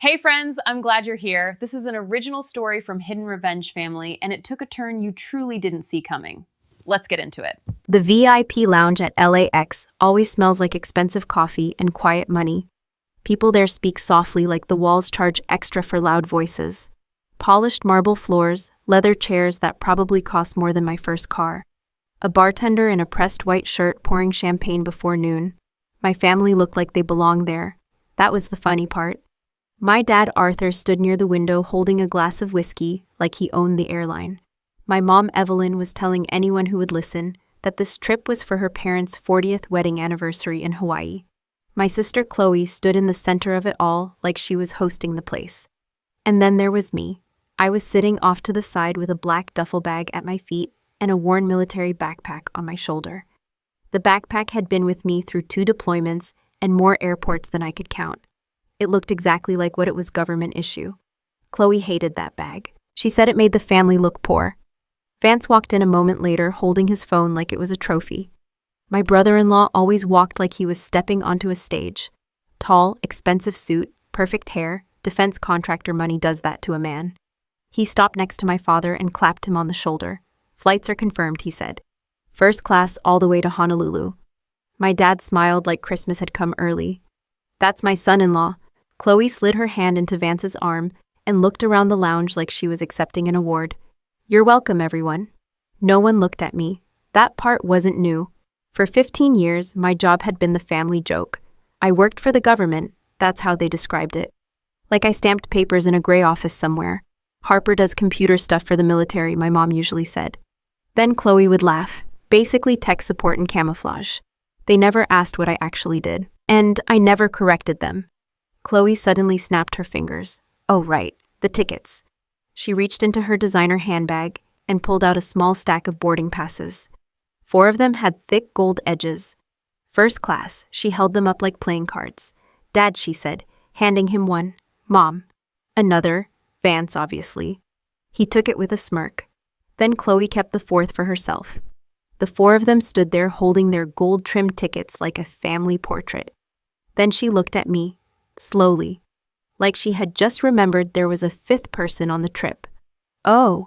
Hey friends, I'm glad you're here. This is an original story from Hidden Revenge Family, and it took a turn you truly didn't see coming. Let's get into it. The VIP lounge at LAX always smells like expensive coffee and quiet money. People there speak softly like the walls charge extra for loud voices. Polished marble floors, leather chairs that probably cost more than my first car. A bartender in a pressed white shirt pouring champagne before noon. My family looked like they belonged there. That was the funny part. My dad Arthur stood near the window holding a glass of whiskey like he owned the airline. My mom Evelyn was telling anyone who would listen that this trip was for her parents' 40th wedding anniversary in Hawaii. My sister Chloe stood in the center of it all like she was hosting the place. And then there was me. I was sitting off to the side with a black duffel bag at my feet and a worn military backpack on my shoulder. The backpack had been with me through 2 deployments and more airports than I could count. It looked exactly like what it was government issue. Chloe hated that bag. She said it made the family look poor. Vance walked in a moment later holding his phone like it was a trophy. My brother-in-law always walked like he was stepping onto a stage. Tall, expensive suit, perfect hair, defense contractor money does that to a man. He stopped next to my father and clapped him on the shoulder. "Flights are confirmed," he said. "First class all the way to Honolulu." My dad smiled like Christmas had come early. "That's my son-in-law." Chloe slid her hand into Vance's arm and looked around the lounge like she was accepting an award. "You're welcome, everyone." No one looked at me. That part wasn't new. For 15 years, my job had been the family joke. I worked for the government, that's how they described it. Like I stamped papers in a gray office somewhere. "Harper does computer stuff for the military," my mom usually said. Then Chloe would laugh, basically tech support and camouflage. They never asked what I actually did, and I never corrected them. Chloe suddenly snapped her fingers. "Oh right, the tickets." She reached into her designer handbag and pulled out a small stack of boarding passes. 4 of them had thick gold edges. "First class," she held them up like playing cards. "Dad," she said, handing him one. "Mom." Another. Vance, obviously. He took it with a smirk. Then Chloe kept the 4th for herself. The 4 of them stood there holding their gold-trimmed tickets like a family portrait. Then she looked at me. Slowly, like she had just remembered there was a 5th person on the trip. "Oh."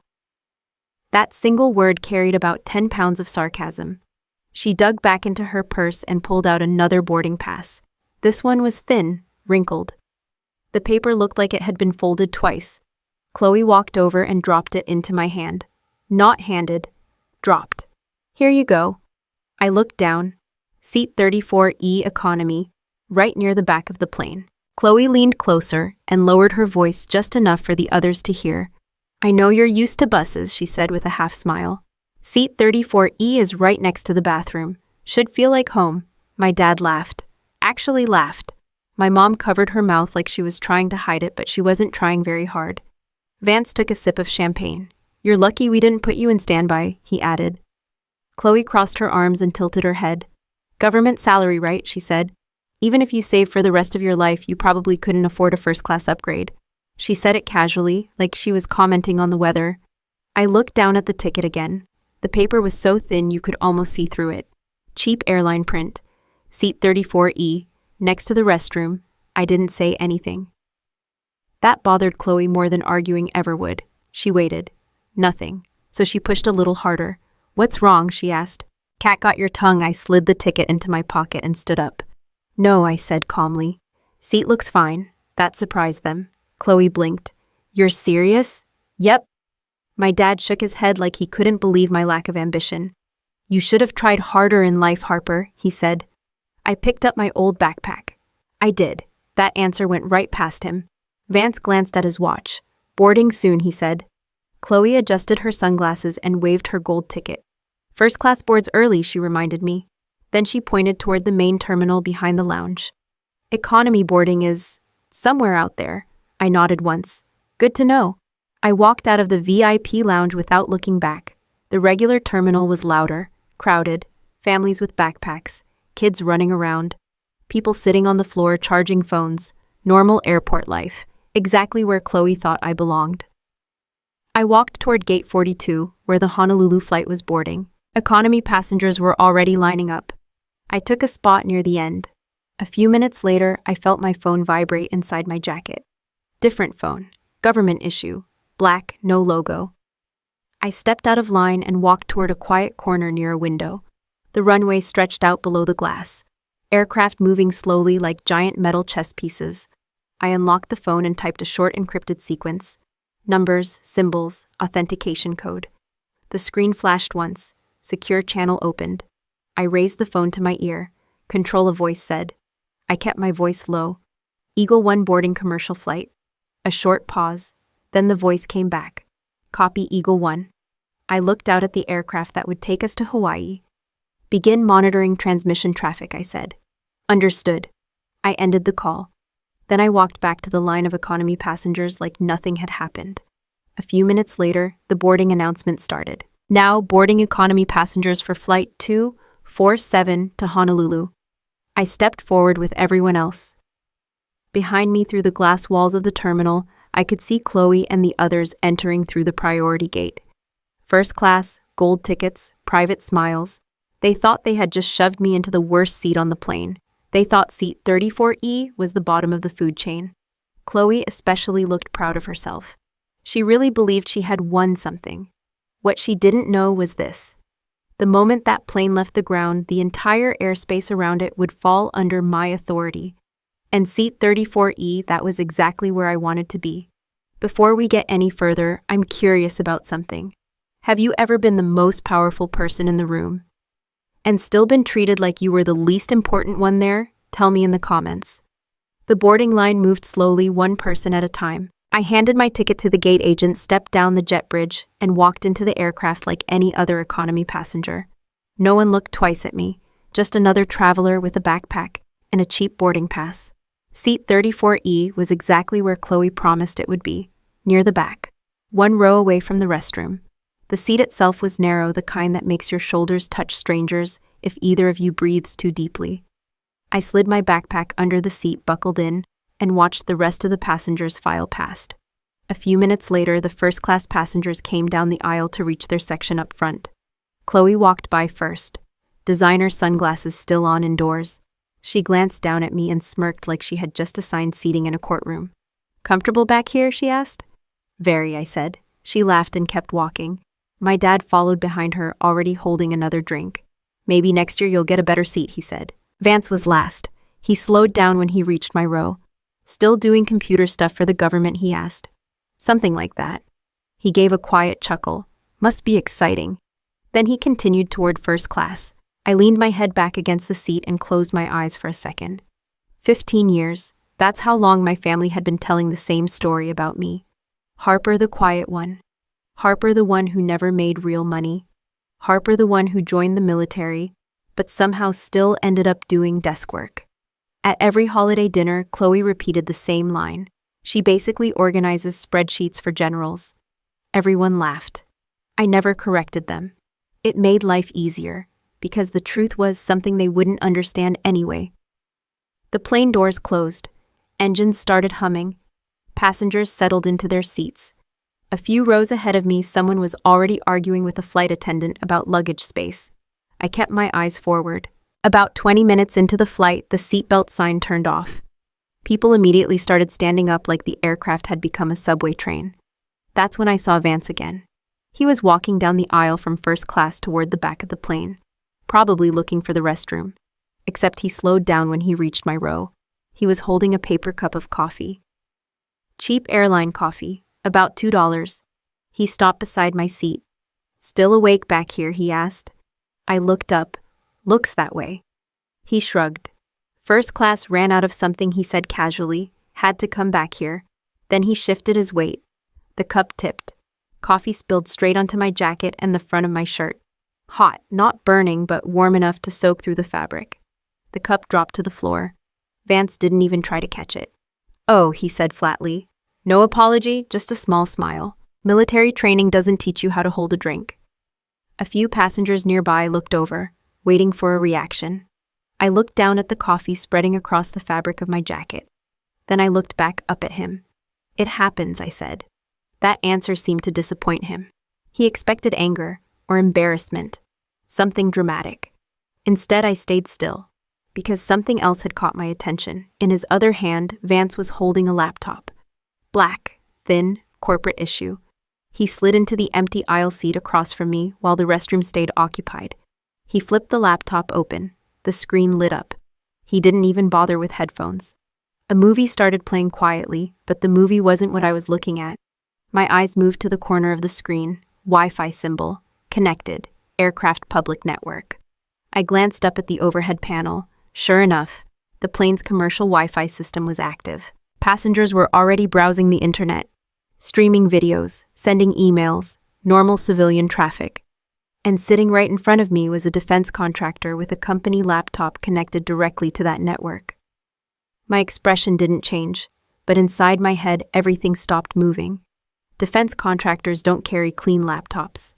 That single word carried about 10 pounds of sarcasm. She dug back into her purse and pulled out another boarding pass. This one was thin, wrinkled. The paper looked like it had been folded twice. Chloe walked over and dropped it into my hand. Not handed, dropped. "Here you go." I looked down. Seat 34E economy, right near the back of the plane. Chloe leaned closer and lowered her voice just enough for the others to hear. "I know you're used to buses," she said with a half smile. "Seat 34E is right next to the bathroom. Should feel like home." My dad laughed. Actually laughed. My mom covered her mouth like she was trying to hide it, but she wasn't trying very hard. Vance took a sip of champagne. "You're lucky we didn't put you in standby," he added. Chloe crossed her arms and tilted her head. "Government salary, right?" she said. "Even if you save for the rest of your life, you probably couldn't afford a first-class upgrade." She said it casually, like she was commenting on the weather. I looked down at the ticket again. The paper was so thin you could almost see through it. Cheap airline print. Seat 34E, next to the restroom. I didn't say anything. That bothered Chloe more than arguing ever would. She waited. Nothing. So she pushed a little harder. "What's wrong?" she asked. "Cat got your tongue." I slid the ticket into my pocket and stood up. "No," I said calmly. "Seat looks fine." That surprised them. Chloe blinked. "You're serious?" "Yep." My dad shook his head like he couldn't believe my lack of ambition. "You should have tried harder in life, Harper," he said. I picked up my old backpack. I did. That answer went right past him. Vance glanced at his watch. "Boarding soon," he said. Chloe adjusted her sunglasses and waved her gold ticket. "First class boards early," she reminded me. Then she pointed toward the main terminal behind the lounge. "Economy boarding is somewhere out there." I nodded once. "Good to know." I walked out of the VIP lounge without looking back. The regular terminal was louder, crowded, families with backpacks, kids running around, people sitting on the floor charging phones, normal airport life, exactly where Chloe thought I belonged. I walked toward Gate 42, where the Honolulu flight was boarding. Economy passengers were already lining up. I took a spot near the end. A few minutes later, I felt my phone vibrate inside my jacket. Different phone. Government issue. Black, no logo. I stepped out of line and walked toward a quiet corner near a window. The runway stretched out below the glass. Aircraft moving slowly like giant metal chess pieces. I unlocked the phone and typed a short encrypted sequence. Numbers, symbols, authentication code. The screen flashed once. Secure channel opened. I raised the phone to my ear. Control a voice said. I kept my voice low. Eagle 1 boarding commercial flight. A short pause. Then the voice came back. Copy Eagle 1. I looked out at the aircraft that would take us to Hawaii. Begin monitoring transmission traffic, I said. Understood. I ended the call. Then I walked back to the line of economy passengers like nothing had happened. A few minutes later, the boarding announcement started. Now boarding economy passengers for Flight 247 to Honolulu. I stepped forward with everyone else. Behind me through the glass walls of the terminal, I could see Chloe and the others entering through the priority gate. First class, gold tickets, private smiles. They thought they had just shoved me into the worst seat on the plane. They thought seat 34E was the bottom of the food chain. Chloe especially looked proud of herself. She really believed she had won something. What she didn't know was this. The moment that plane left the ground, the entire airspace around it would fall under my authority. And seat 34E, that was exactly where I wanted to be. Before we get any further, I'm curious about something. Have you ever been the most powerful person in the room? And still been treated like you were the least important one there? Tell me in the comments. The boarding line moved slowly, one person at a time. I handed my ticket to the gate agent, stepped down the jet bridge, and walked into the aircraft like any other economy passenger. No one looked twice at me, just another traveler with a backpack and a cheap boarding pass. Seat 34E was exactly where Chloe promised it would be, near the back, one row away from the restroom. The seat itself was narrow, the kind that makes your shoulders touch strangers if either of you breathes too deeply. I slid my backpack under the seat, buckled in, and watched the rest of the passengers file past. A few minutes later, the first-class passengers came down the aisle to reach their section up front. Chloe walked by first, designer sunglasses still on indoors. She glanced down at me and smirked like she had just assigned seating in a courtroom. "Comfortable back here?" she asked. "Very," I said. She laughed and kept walking. My dad followed behind her, already holding another drink. "Maybe next year you'll get a better seat," he said. Vance was last. He slowed down when he reached my row. "Still doing computer stuff for the government?" he asked. "Something like that." He gave a quiet chuckle. "Must be exciting." Then he continued toward first class. I leaned my head back against the seat and closed my eyes for a second. 15 years. That's how long my family had been telling the same story about me. Harper the quiet one. Harper the one who never made real money. Harper the one who joined the military, but somehow still ended up doing desk work. At every holiday dinner, Chloe repeated the same line. She basically organizes spreadsheets for generals. Everyone laughed. I never corrected them. It made life easier, because the truth was something they wouldn't understand anyway. The plane doors closed. Engines started humming. Passengers settled into their seats. A few rows ahead of me, someone was already arguing with a flight attendant about luggage space. I kept my eyes forward. About 20 minutes into the flight, the seatbelt sign turned off. People immediately started standing up like the aircraft had become a subway train. That's when I saw Vance again. He was walking down the aisle from first class toward the back of the plane, probably looking for the restroom. Except he slowed down when he reached my row. He was holding a paper cup of coffee. Cheap airline coffee, about $2. He stopped beside my seat. "Still awake back here?" he asked. I looked up. "Looks that way." He shrugged. "First class ran out of something," he said casually. "Had to come back here." Then he shifted his weight. The cup tipped. Coffee spilled straight onto my jacket and the front of my shirt. Hot, not burning, but warm enough to soak through the fabric. The cup dropped to the floor. Vance didn't even try to catch it. "Oh," he said flatly. "No apology, just a small smile. Military training doesn't teach you how to hold a drink." A few passengers nearby looked over, waiting for a reaction. I looked down at the coffee spreading across the fabric of my jacket. Then I looked back up at him. "It happens," I said. That answer seemed to disappoint him. He expected anger or embarrassment, something dramatic. Instead, I stayed still, because something else had caught my attention. In his other hand, Vance was holding a laptop. Black, thin, corporate issue. He slid into the empty aisle seat across from me while the restroom stayed occupied. He flipped the laptop open. The screen lit up. He didn't even bother with headphones. A movie started playing quietly, but the movie wasn't what I was looking at. My eyes moved to the corner of the screen, Wi-Fi symbol, connected, aircraft public network. I glanced up at the overhead panel. Sure enough, the plane's commercial Wi-Fi system was active. Passengers were already browsing the internet, streaming videos, sending emails, normal civilian traffic. And sitting right in front of me was a defense contractor with a company laptop connected directly to that network. My expression didn't change, but inside my head everything stopped moving. Defense contractors don't carry clean laptops.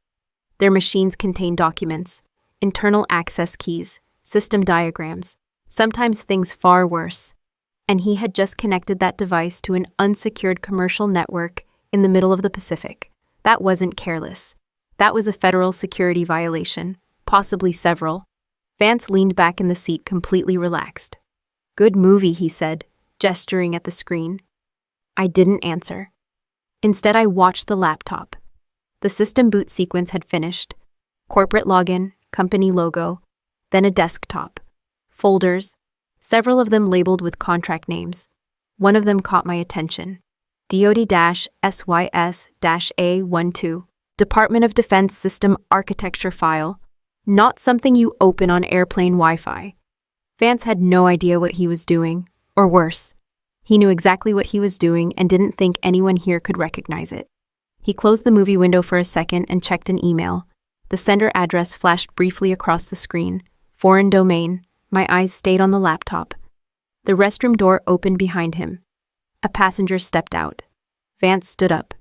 Their machines contain documents, internal access keys, system diagrams, sometimes things far worse. And he had just connected that device to an unsecured commercial network in the middle of the Pacific. That wasn't careless. That was a federal security violation, possibly several. Vance leaned back in the seat completely relaxed. "Good movie," he said, gesturing at the screen. I didn't answer. Instead, I watched the laptop. The system boot sequence had finished. Corporate login, company logo, then a desktop. Folders, several of them labeled with contract names. One of them caught my attention. DoD-SYS-A12, Department of Defense System Architecture file, not something you open on airplane Wi-Fi. Vance had no idea what he was doing, or worse. He knew exactly what he was doing and didn't think anyone here could recognize it. He closed the movie window for a second and checked an email. The sender address flashed briefly across the screen. Foreign domain. My eyes stayed on the laptop. The restroom door opened behind him. A passenger stepped out. Vance stood up.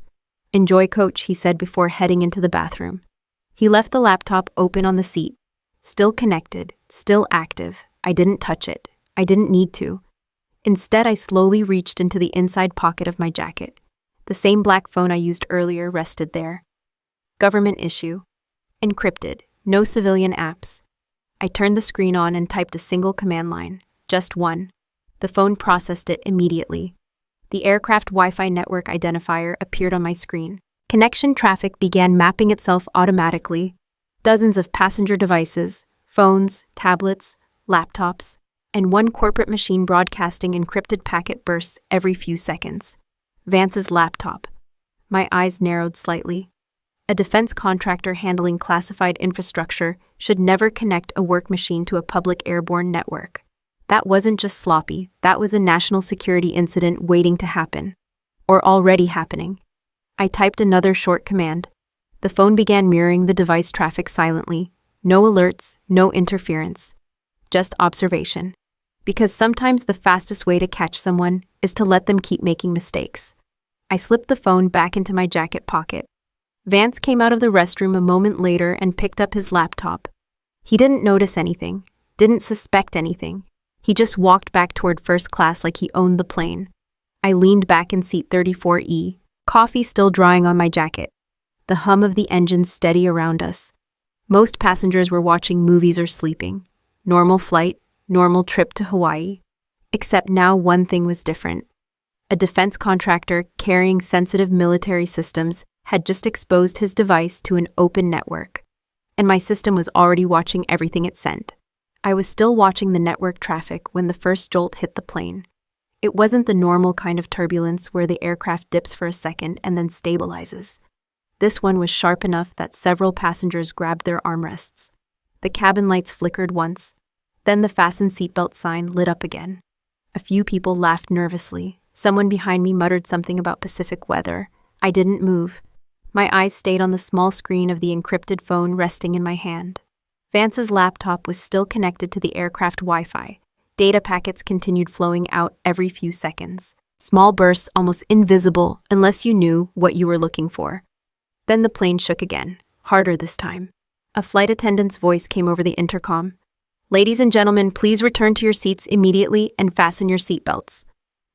"Enjoy, coach," he said before heading into the bathroom. He left the laptop open on the seat. Still connected, still active. I didn't touch it. I didn't need to. Instead, I slowly reached into the inside pocket of my jacket. The same black phone I used earlier rested there. Government issue. Encrypted. No civilian apps. I turned the screen on and typed a single command line. Just one. The phone processed it immediately. The aircraft Wi-Fi network identifier appeared on my screen. Connection traffic began mapping itself automatically. Dozens of passenger devices, phones, tablets, laptops, and one corporate machine broadcasting encrypted packet bursts every few seconds. Vance's laptop. My eyes narrowed slightly. A defense contractor handling classified infrastructure should never connect a work machine to a public airborne network. That wasn't just sloppy, that was a national security incident waiting to happen. Or already happening. I typed another short command. The phone began mirroring the device traffic silently. No alerts, no interference. Just observation. Because sometimes the fastest way to catch someone is to let them keep making mistakes. I slipped the phone back into my jacket pocket. Vance came out of the restroom a moment later and picked up his laptop. He didn't notice anything, didn't suspect anything. He just walked back toward first class like he owned the plane. I leaned back in seat 34E, coffee still drying on my jacket. The hum of the engines steady around us. Most passengers were watching movies or sleeping. Normal flight, normal trip to Hawaii. Except now one thing was different. A defense contractor carrying sensitive military systems had just exposed his device to an open network. And my system was already watching everything it sent. I was still watching the network traffic when the first jolt hit the plane. It wasn't the normal kind of turbulence where the aircraft dips for a second and then stabilizes. This one was sharp enough that several passengers grabbed their armrests. The cabin lights flickered once. Then the fasten seatbelt sign lit up again. A few people laughed nervously. Someone behind me muttered something about Pacific weather. I didn't move. My eyes stayed on the small screen of the encrypted phone resting in my hand. Vance's laptop was still connected to the aircraft Wi-Fi. Data packets continued flowing out every few seconds. Small bursts almost invisible unless you knew what you were looking for. Then the plane shook again, harder this time. A flight attendant's voice came over the intercom. "Ladies and gentlemen, please return to your seats immediately and fasten your seatbelts."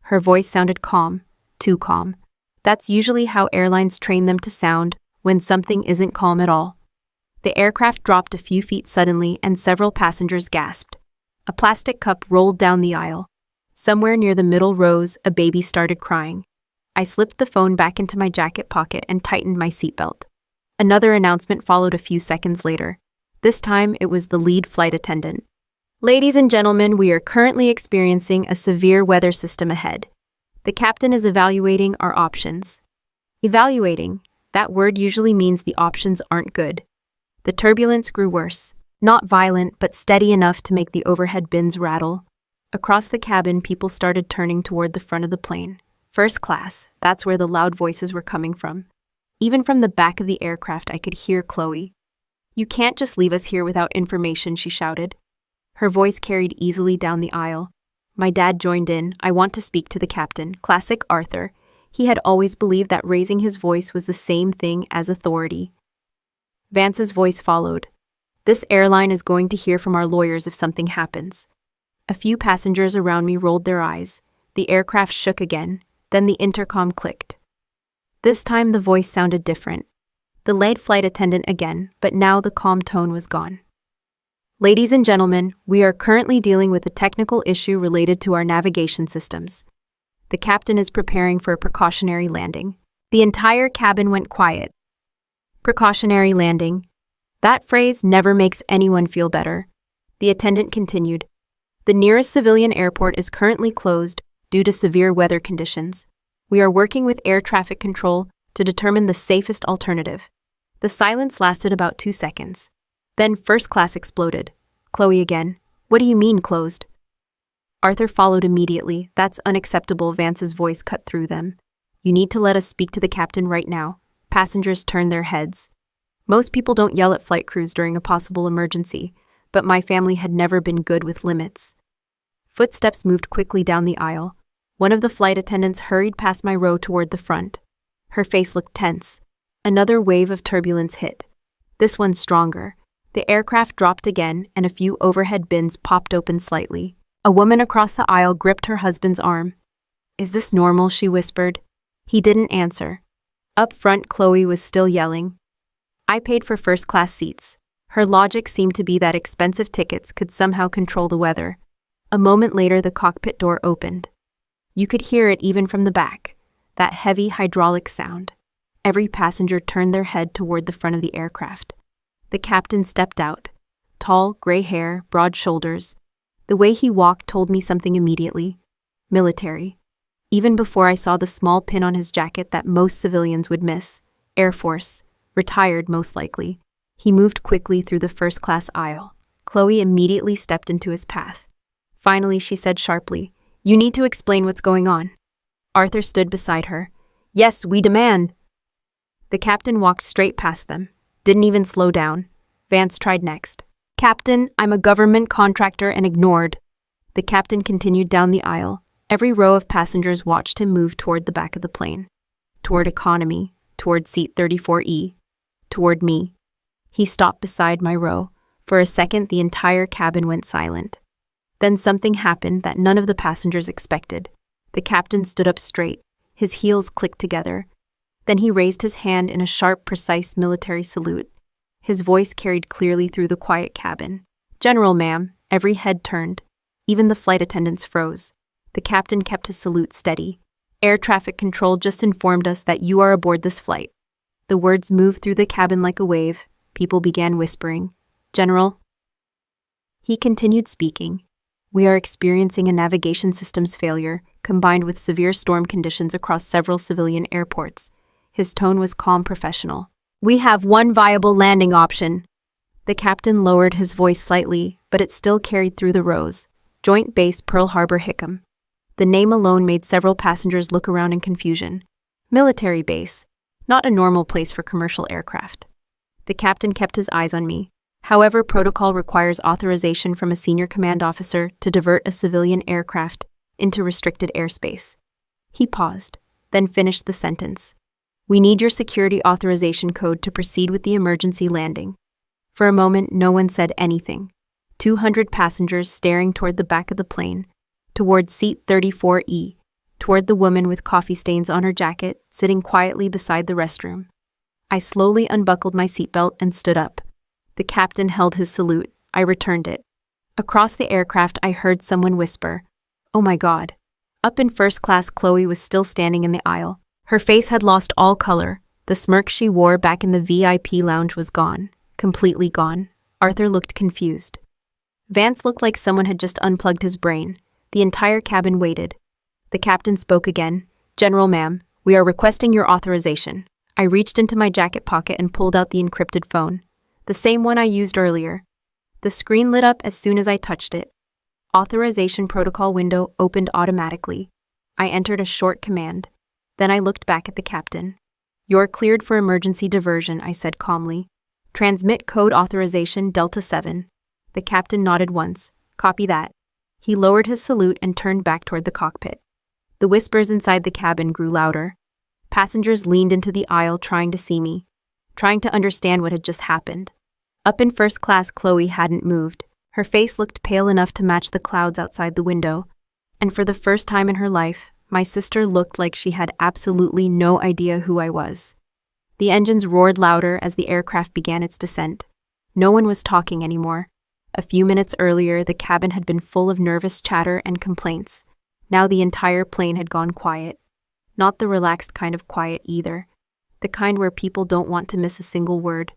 Her voice sounded calm, too calm. That's usually how airlines train them to sound when something isn't calm at all. The aircraft dropped a few feet suddenly and several passengers gasped. A plastic cup rolled down the aisle. Somewhere near the middle rows, a baby started crying. I slipped the phone back into my jacket pocket and tightened my seatbelt. Another announcement followed a few seconds later. This time, it was the lead flight attendant. Ladies and gentlemen, we are currently experiencing a severe weather system ahead. The captain is evaluating our options. Evaluating. That word usually means the options aren't good. The turbulence grew worse. Not violent, but steady enough to make the overhead bins rattle. Across the cabin, people started turning toward the front of the plane. First class, that's where the loud voices were coming from. Even from the back of the aircraft, I could hear Chloe. "You can't just leave us here without information," she shouted. Her voice carried easily down the aisle. My dad joined in. "I want to speak to the captain." Classic Arthur. He had always believed that raising his voice was the same thing as authority. Vance's voice followed. "This airline is going to hear from our lawyers if something happens." A few passengers around me rolled their eyes. The aircraft shook again. Then the intercom clicked. This time the voice sounded different. The lead flight attendant again, but now the calm tone was gone. "Ladies and gentlemen, we are currently dealing with a technical issue related to our navigation systems. The captain is preparing for a precautionary landing." The entire cabin went quiet. Precautionary landing. That phrase never makes anyone feel better. The attendant continued. "The nearest civilian airport is currently closed due to severe weather conditions. We are working with air traffic control to determine the safest alternative." The silence lasted about 2 seconds. Then first class exploded. Chloe again. "What do you mean closed?" Arthur followed immediately. "That's unacceptable," Vance's voice cut through them. "You need to let us speak to the captain right now." Passengers turned their heads. Most people don't yell at flight crews during a possible emergency, but my family had never been good with limits. Footsteps moved quickly down the aisle. One of the flight attendants hurried past my row toward the front. Her face looked tense. Another wave of turbulence hit. This one stronger. The aircraft dropped again, and a few overhead bins popped open slightly. A woman across the aisle gripped her husband's arm. "Is this normal?" she whispered. He didn't answer. Up front, Chloe was still yelling. I paid for first-class seats. Her logic seemed to be that expensive tickets could somehow control the weather. A moment later, the cockpit door opened. You could hear it even from the back, that heavy hydraulic sound. Every passenger turned their head toward the front of the aircraft. The captain stepped out. Tall, gray hair, broad shoulders. The way he walked told me something immediately. Military. Even before I saw the small pin on his jacket that most civilians would miss. Air Force. Retired, most likely. He moved quickly through the first-class aisle. Chloe immediately stepped into his path. Finally, she said sharply, "You need to explain what's going on." Arthur stood beside her. "Yes, we demand." The captain walked straight past them. Didn't even slow down. Vance tried next. "Captain, I'm a government contractor," and ignored. The captain continued down the aisle. Every row of passengers watched him move toward the back of the plane. Toward economy, toward seat 34E, toward me. He stopped beside my row. For a second, the entire cabin went silent. Then something happened that none of the passengers expected. The captain stood up straight. His heels clicked together. Then he raised his hand in a sharp, precise military salute. His voice carried clearly through the quiet cabin. "General, ma'am." Every head turned. Even the flight attendants froze. The captain kept his salute steady. "Air traffic control just informed us that you are aboard this flight." The words moved through the cabin like a wave. People began whispering. "General." He continued speaking. "We are experiencing a navigation systems failure, combined with severe storm conditions across several civilian airports." His tone was calm, professional. "We have one viable landing option." The captain lowered his voice slightly, but it still carried through the rows. "Joint Base Pearl Harbor Hickam." The name alone made several passengers look around in confusion. Military base, not a normal place for commercial aircraft. The captain kept his eyes on me. "However, protocol requires authorization from a senior command officer to divert a civilian aircraft into restricted airspace." He paused, then finished the sentence. "We need your security authorization code to proceed with the emergency landing." For a moment, no one said anything. 200 passengers staring toward the back of the plane, toward seat 34E, toward the woman with coffee stains on her jacket, sitting quietly beside the restroom. I slowly unbuckled my seatbelt and stood up. The captain held his salute. I returned it. Across the aircraft, I heard someone whisper, "Oh my God." Up in first class, Chloe was still standing in the aisle. Her face had lost all color. The smirk she wore back in the VIP lounge was gone. Completely gone. Arthur looked confused. Vance looked like someone had just unplugged his brain. The entire cabin waited. The captain spoke again. "General, ma'am, we are requesting your authorization." I reached into my jacket pocket and pulled out the encrypted phone. The same one I used earlier. The screen lit up as soon as I touched it. Authorization protocol window opened automatically. I entered a short command. Then I looked back at the captain. "You're cleared for emergency diversion," I said calmly. "Transmit code authorization Delta 7. The captain nodded once. "Copy that." He lowered his salute and turned back toward the cockpit. The whispers inside the cabin grew louder. Passengers leaned into the aisle trying to see me, trying to understand what had just happened. Up in first class, Chloe hadn't moved. Her face looked pale enough to match the clouds outside the window. And for the first time in her life, my sister looked like she had absolutely no idea who I was. The engines roared louder as the aircraft began its descent. No one was talking anymore. A few minutes earlier, the cabin had been full of nervous chatter and complaints. Now the entire plane had gone quiet. Not the relaxed kind of quiet either. The kind where people don't want to miss a single word.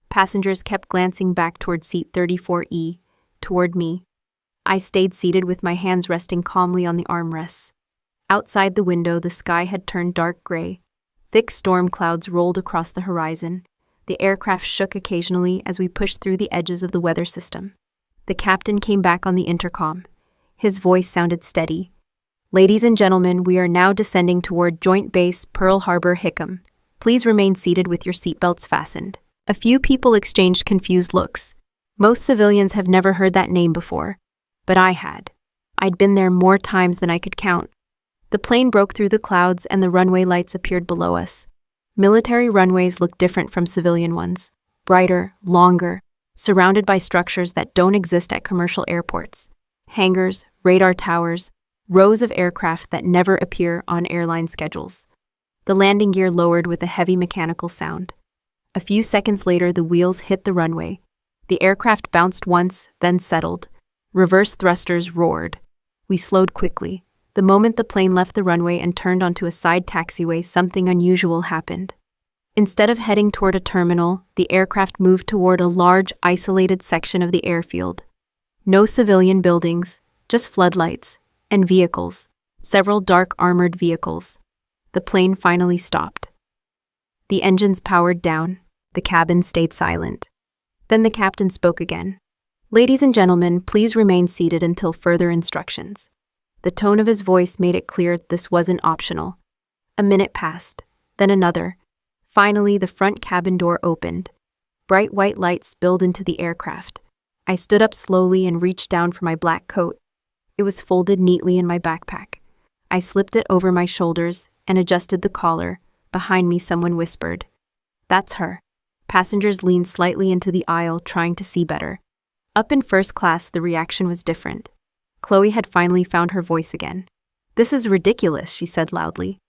Passengers kept glancing back toward seat 34E, toward me. I stayed seated with my hands resting calmly on the armrests. Outside the window, the sky had turned dark gray. Thick storm clouds rolled across the horizon. The aircraft shook occasionally as we pushed through the edges of the weather system. The captain came back on the intercom. His voice sounded steady. "Ladies and gentlemen, we are now descending toward Joint Base Pearl Harbor Hickam. Please remain seated with your seatbelts fastened." A few people exchanged confused looks. Most civilians have never heard that name before, but I had. I'd been there more times than I could count. The plane broke through the clouds and the runway lights appeared below us. Military runways look different from civilian ones. Brighter, longer, surrounded by structures that don't exist at commercial airports. Hangars, radar towers, rows of aircraft that never appear on airline schedules. The landing gear lowered with a heavy mechanical sound. A few seconds later, the wheels hit the runway. The aircraft bounced once, then settled. Reverse thrusters roared. We slowed quickly. The moment the plane left the runway and turned onto a side taxiway, something unusual happened. Instead of heading toward a terminal, the aircraft moved toward a large, isolated section of the airfield. No civilian buildings, just floodlights. And vehicles. Several dark armored vehicles. The plane finally stopped. The engines powered down. The cabin stayed silent. Then the captain spoke again. "Ladies and gentlemen, please remain seated until further instructions." The tone of his voice made it clear this wasn't optional. A minute passed, then another. Finally, the front cabin door opened. Bright white light spilled into the aircraft. I stood up slowly and reached down for my black coat. It was folded neatly in my backpack. I slipped it over my shoulders and adjusted the collar. Behind me, someone whispered, "That's her." Passengers leaned slightly into the aisle, trying to see better. Up in first class, the reaction was different. Chloe had finally found her voice again. "This is ridiculous," she said loudly.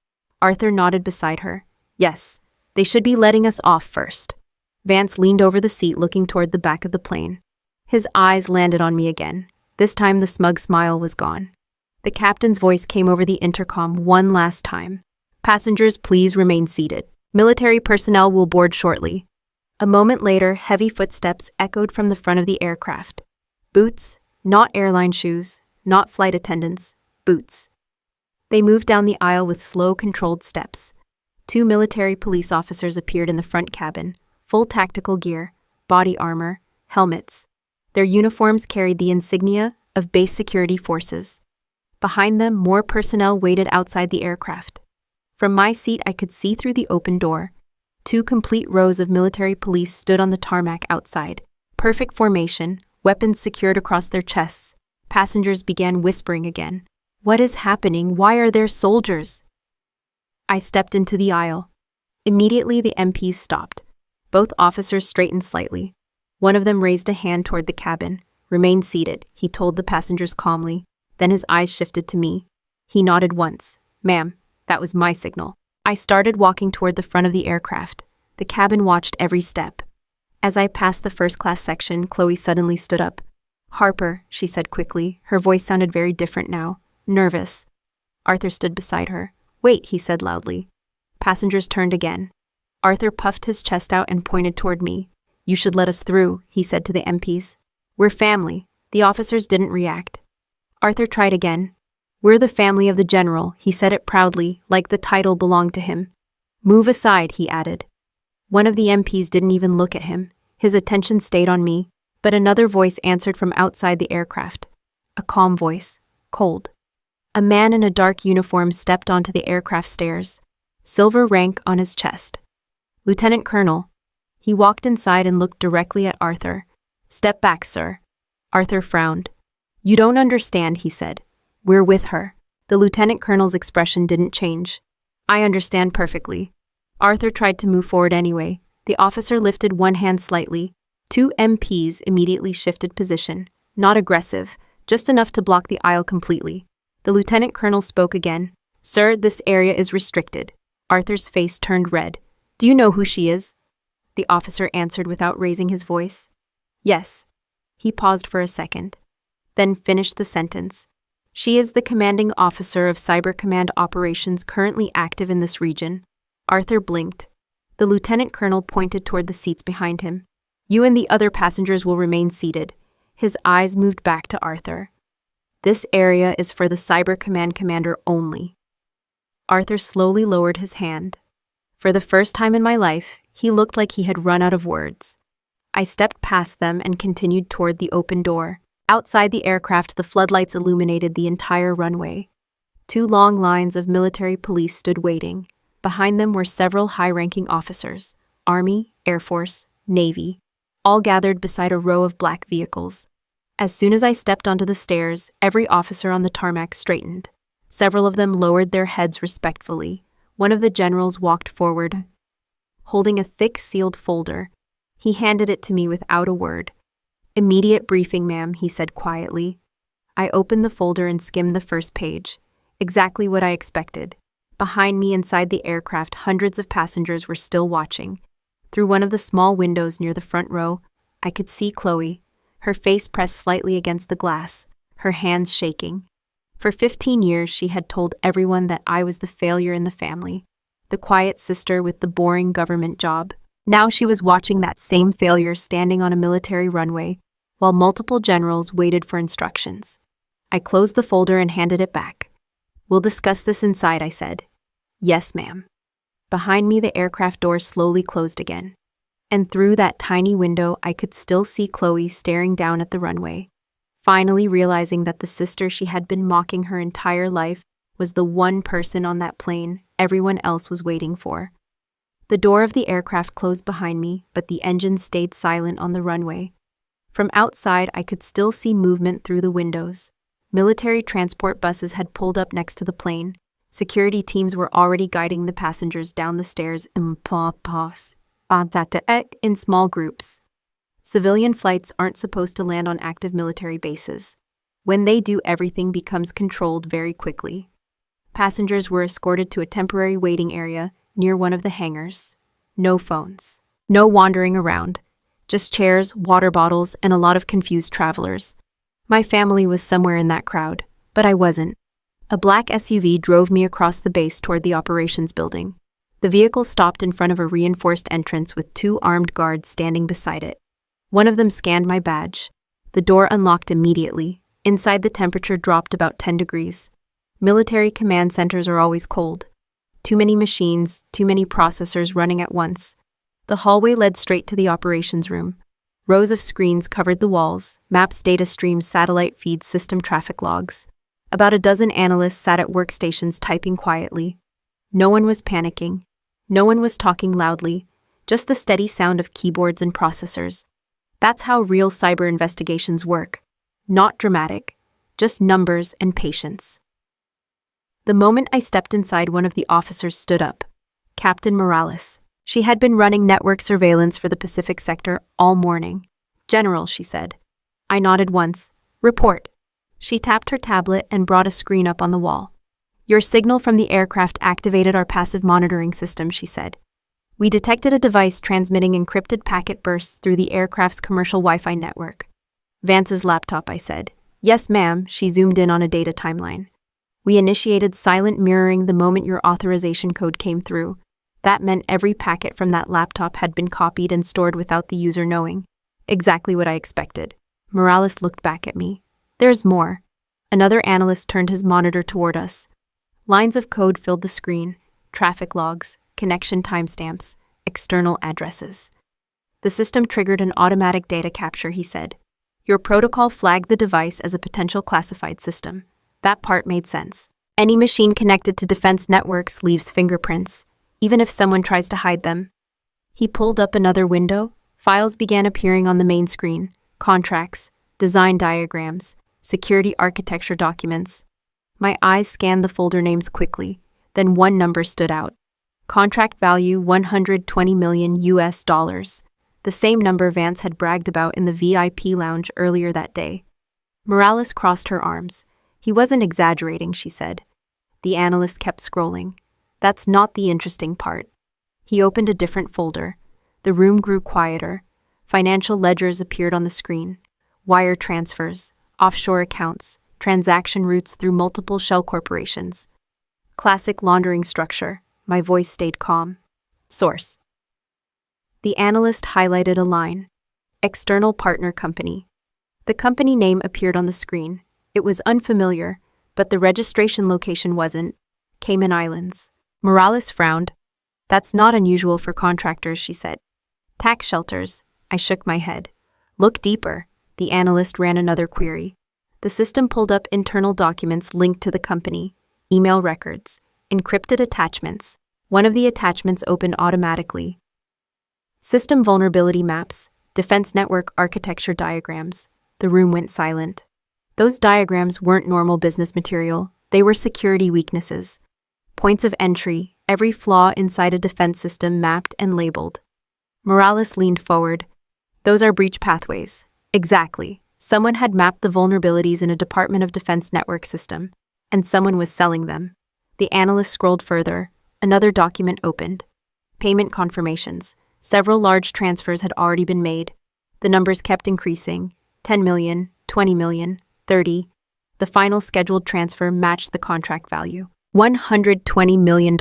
Arthur nodded beside her. "Yes, they should be letting us off first." Vance leaned over the seat, looking toward the back of the plane. His eyes landed on me again. This time the smug smile was gone. The captain's voice came over the intercom one last time. "Passengers, please remain seated. Military personnel will board shortly." A moment later, heavy footsteps echoed from the front of the aircraft. Boots, not airline shoes, not flight attendants, boots. They moved down the aisle with slow, controlled steps. 2 military police officers appeared in the front cabin, full tactical gear, body armor, helmets. Their uniforms carried the insignia of base security forces. Behind them, more personnel waited outside the aircraft. From my seat, I could see through the open door. 2 complete rows of military police stood on the tarmac outside. Perfect formation, weapons secured across their chests. Passengers began whispering again. "What is happening? Why are there soldiers?" I stepped into the aisle. Immediately, the MPs stopped. Both officers straightened slightly. One of them raised a hand toward the cabin. "Remain seated," he told the passengers calmly. Then his eyes shifted to me. He nodded once. "Ma'am, that was my signal." I started walking toward the front of the aircraft. The cabin watched every step. As I passed the first-class section, Chloe suddenly stood up. "Harper," she said quickly. Her voice sounded very different now. Nervous. Arthur stood beside her. "Wait," he said loudly. Passengers turned again. Arthur puffed his chest out and pointed toward me. "You should let us through," he said to the MPs. "We're family." The officers didn't react. Arthur tried again. "We're the family of the general," he said it proudly, like the title belonged to him. "Move aside," he added. One of the MPs didn't even look at him. His attention stayed on me, but another voice answered from outside the aircraft. A calm voice, cold. A man in a dark uniform stepped onto the aircraft stairs, silver rank on his chest. "Lieutenant Colonel." He walked inside and looked directly at Arthur. "Step back, sir." Arthur frowned. "You don't understand," he said. "We're with her." The lieutenant colonel's expression didn't change. "I understand perfectly." Arthur tried to move forward anyway. The officer lifted one hand slightly. Two MPs immediately shifted position. Not aggressive, just enough to block the aisle completely. The lieutenant colonel spoke again. "Sir, this area is restricted." Arthur's face turned red. "Do you know who she is?" The officer answered without raising his voice. "Yes." He paused for a second, then finished the sentence. "She is the commanding officer of Cyber Command operations currently active in this region." Arthur blinked. The lieutenant colonel pointed toward the seats behind him. "You and the other passengers will remain seated." His eyes moved back to Arthur. "This area is for the Cyber Command commander only." Arthur slowly lowered his hand. For the first time in my life, he looked like he had run out of words. I stepped past them and continued toward the open door. Outside the aircraft, the floodlights illuminated the entire runway. Two long lines of military police stood waiting. Behind them were several high-ranking officers, Army, Air Force, Navy, all gathered beside a row of black vehicles. As soon as I stepped onto the stairs, every officer on the tarmac straightened. Several of them lowered their heads respectfully. One of the generals walked forward, holding a thick sealed folder. He handed it to me without a word. "Immediate briefing, ma'am," he said quietly. I opened the folder and skimmed the first page. Exactly what I expected. Behind me inside the aircraft, hundreds of passengers were still watching. Through one of the small windows near the front row, I could see Chloe, her face pressed slightly against the glass, her hands shaking. For 15 years, she had told everyone that I was the failure in the family, the quiet sister with the boring government job. Now she was watching that same failure standing on a military runway, while multiple generals waited for instructions. I closed the folder and handed it back. "We'll discuss this inside," I said. "Yes, ma'am." Behind me, the aircraft door slowly closed again. And through that tiny window, I could still see Chloe staring down at the runway, finally realizing that the sister she had been mocking her entire life was the one person on that plane everyone else was waiting for. The door of the aircraft closed behind me, but the engine stayed silent on the runway. From outside, I could still see movement through the windows. Military transport buses had pulled up next to the plane. Security teams were already guiding the passengers down the stairs in small groups. Civilian flights aren't supposed to land on active military bases. When they do, everything becomes controlled very quickly. Passengers were escorted to a temporary waiting area near one of the hangars. No phones. No wandering around. Just chairs, water bottles, and a lot of confused travelers. My family was somewhere in that crowd, but I wasn't. A black SUV drove me across the base toward the operations building. The vehicle stopped in front of a reinforced entrance with two armed guards standing beside it. One of them scanned my badge. The door unlocked immediately. Inside, the temperature dropped about 10 degrees. Military command centers are always cold. Too many machines, too many processors running at once. The hallway led straight to the operations room. Rows of screens covered the walls, maps, data streams, satellite feeds, system traffic logs. About a dozen analysts sat at workstations typing quietly. No one was panicking. No one was talking loudly, just the steady sound of keyboards and processors. That's how real cyber investigations work. Not dramatic, just numbers and patience. The moment I stepped inside, one of the officers stood up. Captain Morales. She had been running network surveillance for the Pacific sector all morning. "General," she said. I nodded once. "Report." She tapped her tablet and brought a screen up on the wall. "Your signal from the aircraft activated our passive monitoring system," she said. "We detected a device transmitting encrypted packet bursts through the aircraft's commercial Wi-Fi network." "Vance's laptop," I said. "Yes, ma'am." She zoomed in on a data timeline. "We initiated silent mirroring the moment your authorization code came through. That meant every packet from that laptop had been copied and stored without the user knowing. Exactly what I expected. Morales looked back at me. There's more. Another analyst turned his monitor toward us. Lines of code filled the screen, traffic logs, connection timestamps, external addresses. The system triggered an automatic data capture, he said. Your protocol flagged the device as a potential classified system. That part made sense. Any machine connected to defense networks leaves fingerprints, even if someone tries to hide them. He pulled up another window. Files began appearing on the main screen. Contracts, design diagrams, security architecture documents. My eyes scanned the folder names quickly. Then one number stood out. Contract value $120 million US. The same number Vance had bragged about in the VIP lounge earlier that day. Morales crossed her arms. He wasn't exaggerating, she said. The analyst kept scrolling. That's not the interesting part. He opened a different folder. The room grew quieter. Financial ledgers appeared on the screen. Wire transfers, offshore accounts, transaction routes through multiple shell corporations. Classic laundering structure. My voice stayed calm. Source. The analyst highlighted a line. External partner company. The company name appeared on the screen. It was unfamiliar, but the registration location wasn't. Cayman Islands. Morales frowned. That's not unusual for contractors, she said. Tax shelters. I shook my head. Look deeper. The analyst ran another query. The system pulled up internal documents linked to the company, email records, encrypted attachments. One of the attachments opened automatically. System vulnerability maps, defense network architecture diagrams. The room went silent. Those diagrams weren't normal business material. They were security weaknesses. Points of entry, every flaw inside a defense system mapped and labeled. Morales leaned forward. Those are breach pathways. Exactly. Someone had mapped the vulnerabilities in a Department of Defense network system, and someone was selling them. The analyst scrolled further. Another document opened. Payment confirmations. Several large transfers had already been made. The numbers kept increasing. 10 million, 20 million, 30. The final scheduled transfer matched the contract value. $120 million.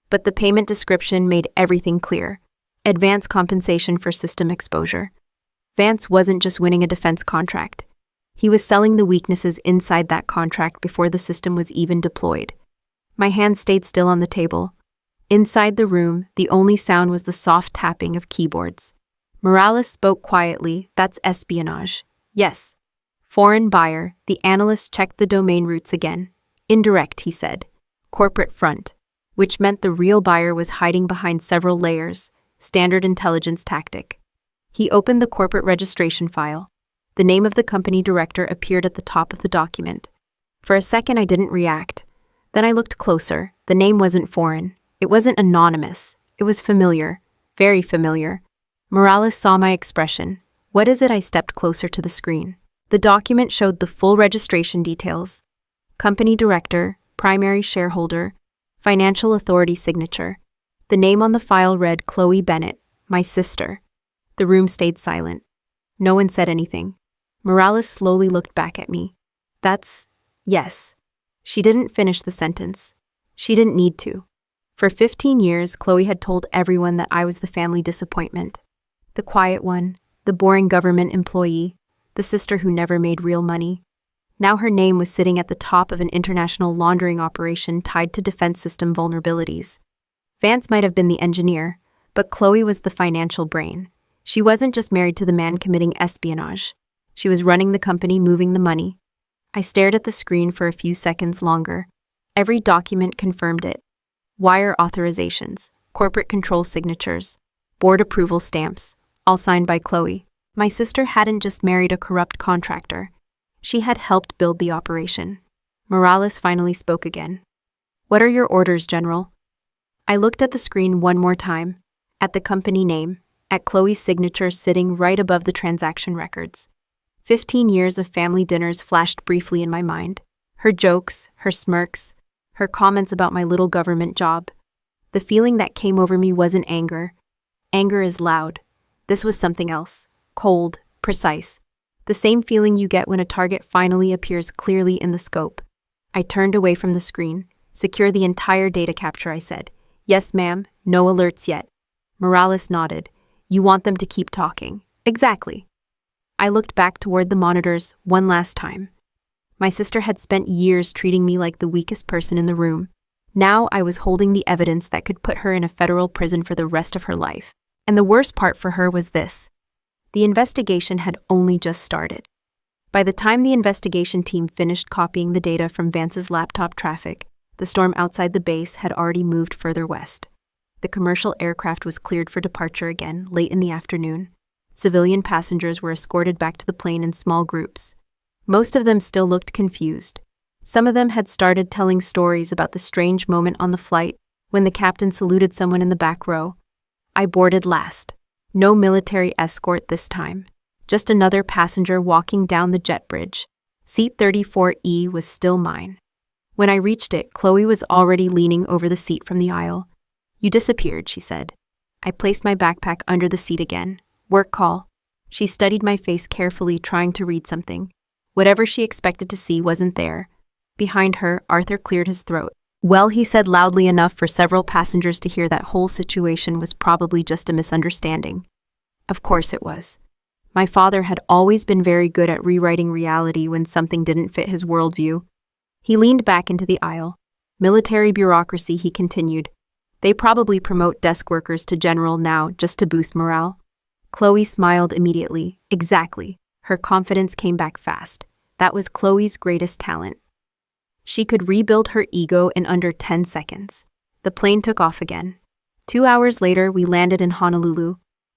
But the payment description made everything clear. Advance compensation for system exposure. Vance wasn't just winning a defense contract. He was selling the weaknesses inside that contract before the system was even deployed. My hand stayed still on the table. Inside the room, the only sound was the soft tapping of keyboards. Morales spoke quietly. That's espionage. Yes. Foreign buyer. The analyst checked the domain roots again. Indirect, he said. Corporate front. Which meant the real buyer was hiding behind several layers. Standard intelligence tactic. He opened the corporate registration file. The name of the company director appeared at the top of the document. For a second, I didn't react. Then I looked closer. The name wasn't foreign. It wasn't anonymous. It was familiar. Very familiar. Morales saw my expression. What is it? I stepped closer to the screen. The document showed the full registration details. Company director, primary shareholder, financial authority signature. The name on the file read Chloe Bennett, my sister. The room stayed silent. No one said anything. Morales slowly looked back at me. Yes. She didn't finish the sentence. She didn't need to. For 15 years, Chloe had told everyone that I was the family disappointment. The quiet one, the boring government employee, the sister who never made real money. Now her name was sitting at the top of an international laundering operation tied to defense system vulnerabilities. Vance might have been the engineer, but Chloe was the financial brain. She wasn't just married to the man committing espionage. She was running the company, moving the money. I stared at the screen for a few seconds longer. Every document confirmed it. Wire authorizations, corporate control signatures, board approval stamps, all signed by Chloe. My sister hadn't just married a corrupt contractor. She had helped build the operation. Morales finally spoke again. What are your orders, General? I looked at the screen one more time, at the company name, at Chloe's signature sitting right above the transaction records. 15 years of family dinners flashed briefly in my mind. Her jokes, her smirks, her comments about my little government job. The feeling that came over me wasn't anger. Anger is loud. This was something else. Cold, precise. The same feeling you get when a target finally appears clearly in the scope. I turned away from the screen. Secure the entire data capture, I said. Yes, ma'am. No alerts yet. Morales nodded. You want them to keep talking. Exactly. I looked back toward the monitors one last time. My sister had spent years treating me like the weakest person in the room. Now I was holding the evidence that could put her in a federal prison for the rest of her life. And the worst part for her was this. The investigation had only just started. By the time the investigation team finished copying the data from Vance's laptop traffic, the storm outside the base had already moved further west. The commercial aircraft was cleared for departure again late in the afternoon. Civilian passengers were escorted back to the plane in small groups. Most of them still looked confused. Some of them had started telling stories about the strange moment on the flight when the captain saluted someone in the back row. I boarded last. No military escort this time. Just another passenger walking down the jet bridge. Seat 34E was still mine. When I reached it, Chloe was already leaning over the seat from the aisle. You disappeared, she said. I placed my backpack under the seat again. Work call. She studied my face carefully, trying to read something. Whatever she expected to see wasn't there. Behind her, Arthur cleared his throat. Well, he said loudly enough for several passengers to hear that whole situation was probably just a misunderstanding. Of course it was. My father had always been very good at rewriting reality when something didn't fit his worldview. He leaned back into the aisle. Military bureaucracy, he continued. They probably promote desk workers to general now just to boost morale. Chloe smiled immediately. Exactly. Her confidence came back fast. That was Chloe's greatest talent. She could rebuild her ego in under 10 seconds. The plane took off again. 2 hours later, we landed in Honolulu.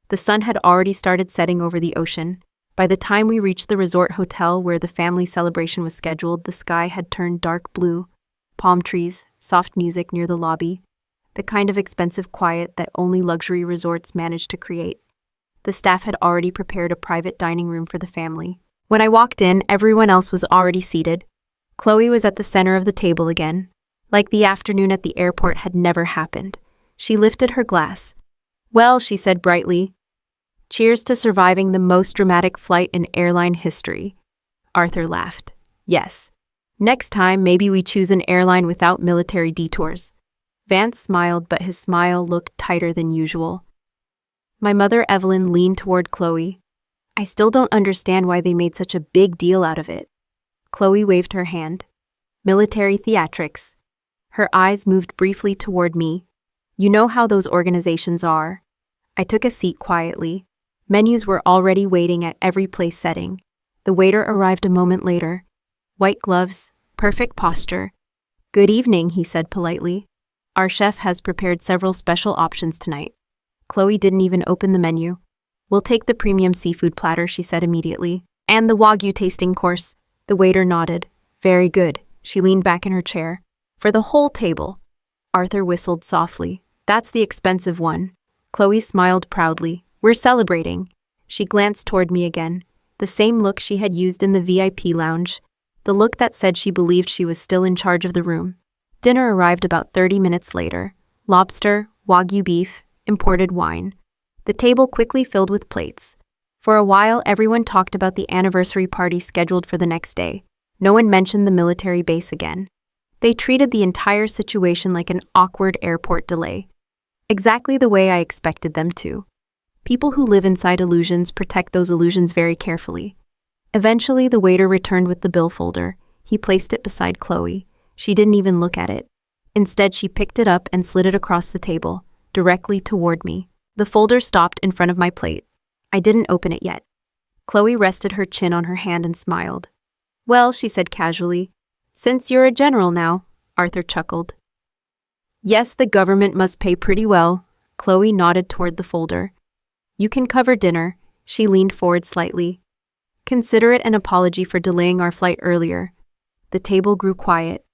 The sun had already started setting over the ocean. By the time we reached the resort hotel where the family celebration was scheduled, the sky had turned dark blue. Palm trees, soft music near the lobby. The kind of expensive quiet that only luxury resorts manage to create. The staff had already prepared a private dining room for the family. When I walked in, everyone else was already seated. Chloe was at the center of the table again. Like the afternoon at the airport had never happened. She lifted her glass. Well, she said brightly, cheers to surviving the most dramatic flight in airline history. Arthur laughed. Yes. Next time, maybe we choose an airline without military detours. Vance smiled, but his smile looked tighter than usual. My mother, Evelyn, leaned toward Chloe. I still don't understand why they made such a big deal out of it. Chloe waved her hand. Military theatrics. Her eyes moved briefly toward me. You know how those organizations are. I took a seat quietly. Menus were already waiting at every place setting. The waiter arrived a moment later. White gloves, perfect posture. Good evening, he said politely. Our chef has prepared several special options tonight. Chloe didn't even open the menu. We'll take the premium seafood platter, she said immediately. And the Wagyu tasting course. The waiter nodded. Very good. She leaned back in her chair. For the whole table. Arthur whistled softly. That's the expensive one. Chloe smiled proudly. We're celebrating. She glanced toward me again. The same look she had used in the VIP lounge. The look that said she believed she was still in charge of the room. Dinner arrived about 30 minutes later. Lobster, Wagyu beef, imported wine. The table quickly filled with plates. For a while, everyone talked about the anniversary party scheduled for the next day. No one mentioned the military base again. They treated the entire situation like an awkward airport delay. Exactly the way I expected them to. People who live inside illusions protect those illusions very carefully. Eventually, the waiter returned with the bill folder. He placed it beside Chloe. She didn't even look at it. Instead, she picked it up and slid it across the table, directly toward me. The folder stopped in front of my plate. I didn't open it yet. Chloe rested her chin on her hand and smiled. Well, she said casually, since you're a general now, Arthur chuckled. Yes, the government must pay pretty well. Chloe nodded toward the folder. You can cover dinner. She leaned forward slightly. Consider it an apology for delaying our flight earlier. The table grew quiet.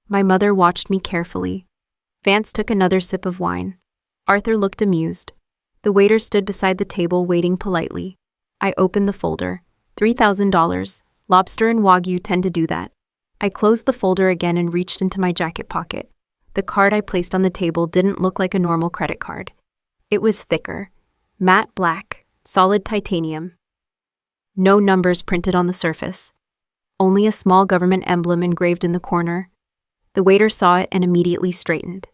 My mother watched me carefully. Vance took another sip of wine. Arthur looked amused. The waiter stood beside the table waiting politely. I opened the folder. $3,000. Lobster and Wagyu tend to do that. I closed the folder again and reached into my jacket pocket. The card I placed on the table didn't look like a normal credit card. It was thicker. Matte black. Solid titanium. No numbers printed on the surface. Only a small government emblem engraved in the corner. The waiter saw it and immediately straightened.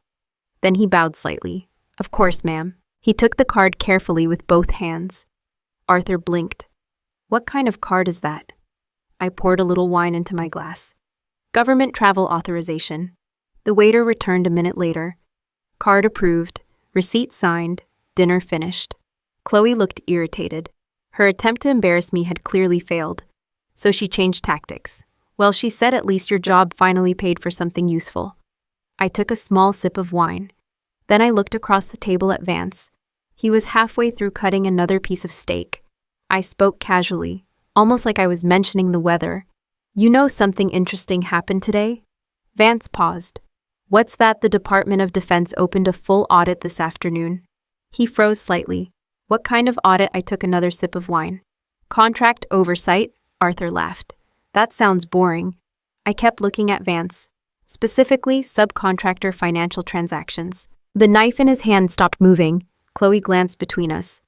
Then he bowed slightly. Of course, ma'am. He took the card carefully with both hands. Arthur blinked. What kind of card is that? I poured a little wine into my glass. Government travel authorization. The waiter returned a minute later. Card approved, receipt signed, dinner finished. Chloe looked irritated. Her attempt to embarrass me had clearly failed, so she changed tactics. Well, she said at least your job finally paid for something useful. I took a small sip of wine. Then I looked across the table at Vance. He was halfway through cutting another piece of steak. I spoke casually, almost like I was mentioning the weather. You know something interesting happened today? Vance paused. What's that? The Department of Defense opened a full audit this afternoon. He froze slightly. What kind of audit? I took another sip of wine. Contract oversight, Arthur laughed. That sounds boring. I kept looking at Vance. Specifically, subcontractor financial transactions. The knife in his hand stopped moving. Chloe glanced between us.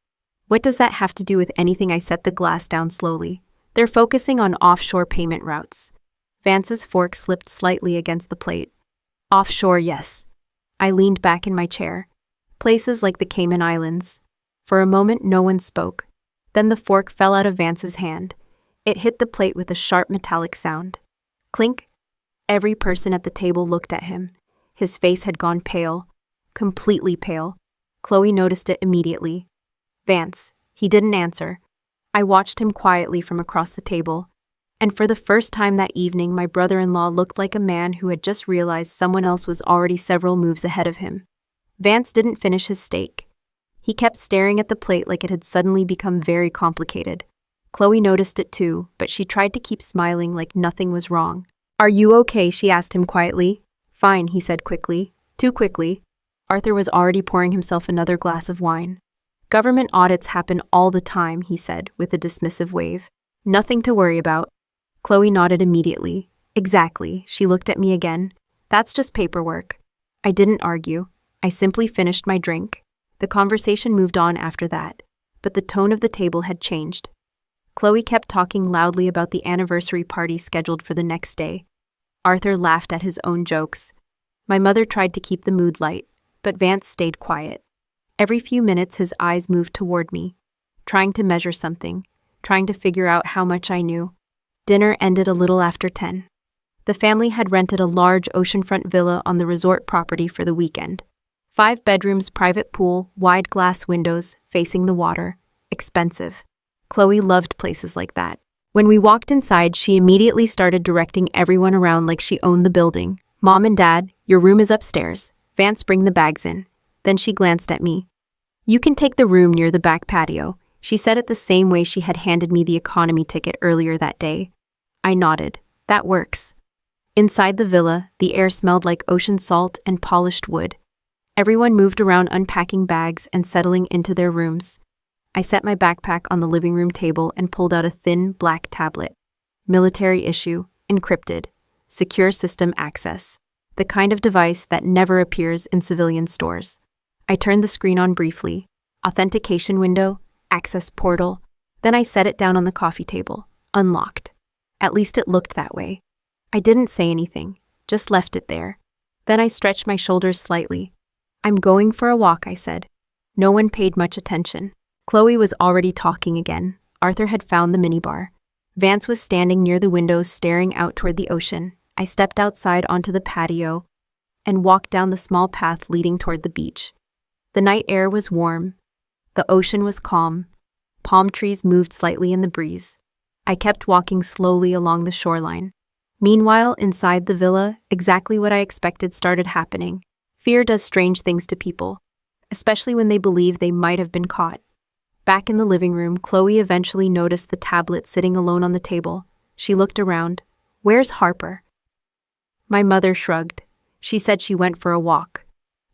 What does that have to do with anything? I set the glass down slowly. They're focusing on offshore payment routes. Vance's fork slipped slightly against the plate. Offshore, yes. I leaned back in my chair. Places like the Cayman Islands. For a moment, no one spoke. Then the fork fell out of Vance's hand. It hit the plate with a sharp metallic sound. Clink. Every person at the table looked at him. His face had gone pale. Completely pale. Chloe noticed it immediately. Vance. He didn't answer. I watched him quietly from across the table. And for the first time that evening, my brother-in-law looked like a man who had just realized someone else was already several moves ahead of him. Vance didn't finish his steak. He kept staring at the plate like it had suddenly become very complicated. Chloe noticed it too, but she tried to keep smiling like nothing was wrong. Are you okay? She asked him quietly. Fine, he said quickly. Too quickly. Arthur was already pouring himself another glass of wine. Government audits happen all the time, he said with a dismissive wave. Nothing to worry about. Chloe nodded immediately. Exactly. She looked at me again. That's just paperwork. I didn't argue. I simply finished my drink. The conversation moved on after that, but the tone of the table had changed. Chloe kept talking loudly about the anniversary party scheduled for the next day. Arthur laughed at his own jokes. My mother tried to keep the mood light, but Vance stayed quiet. Every few minutes his eyes moved toward me, trying to measure something, trying to figure out how much I knew. Dinner ended a little after 10. The family had rented a large oceanfront villa on the resort property for the weekend. 5 bedrooms, private pool, wide glass windows, facing the water. Expensive. Chloe loved places like that. When we walked inside, she immediately started directing everyone around like she owned the building. Mom and Dad, your room is upstairs. Vance, bring the bags in. Then she glanced at me. You can take the room near the back patio. She said it the same way she had handed me the economy ticket earlier that day. I nodded. That works. Inside the villa, the air smelled like ocean salt and polished wood. Everyone moved around unpacking bags and settling into their rooms. I set my backpack on the living room table and pulled out a thin, black tablet. Military issue, encrypted, secure system access. The kind of device that never appears in civilian stores. I turned the screen on briefly. Authentication window, access portal. Then I set it down on the coffee table, unlocked. At least it looked that way. I didn't say anything, just left it there. Then I stretched my shoulders slightly. I'm going for a walk, I said. No one paid much attention. Chloe was already talking again. Arthur had found the minibar. Vance was standing near the window staring out toward the ocean. I stepped outside onto the patio and walked down the small path leading toward the beach. The night air was warm. The ocean was calm. Palm trees moved slightly in the breeze. I kept walking slowly along the shoreline. Meanwhile, inside the villa, exactly what I expected started happening. Fear does strange things to people, especially when they believe they might have been caught. Back in the living room, Chloe eventually noticed the tablet sitting alone on the table. She looked around. Where's Harper? My mother shrugged. She said she went for a walk.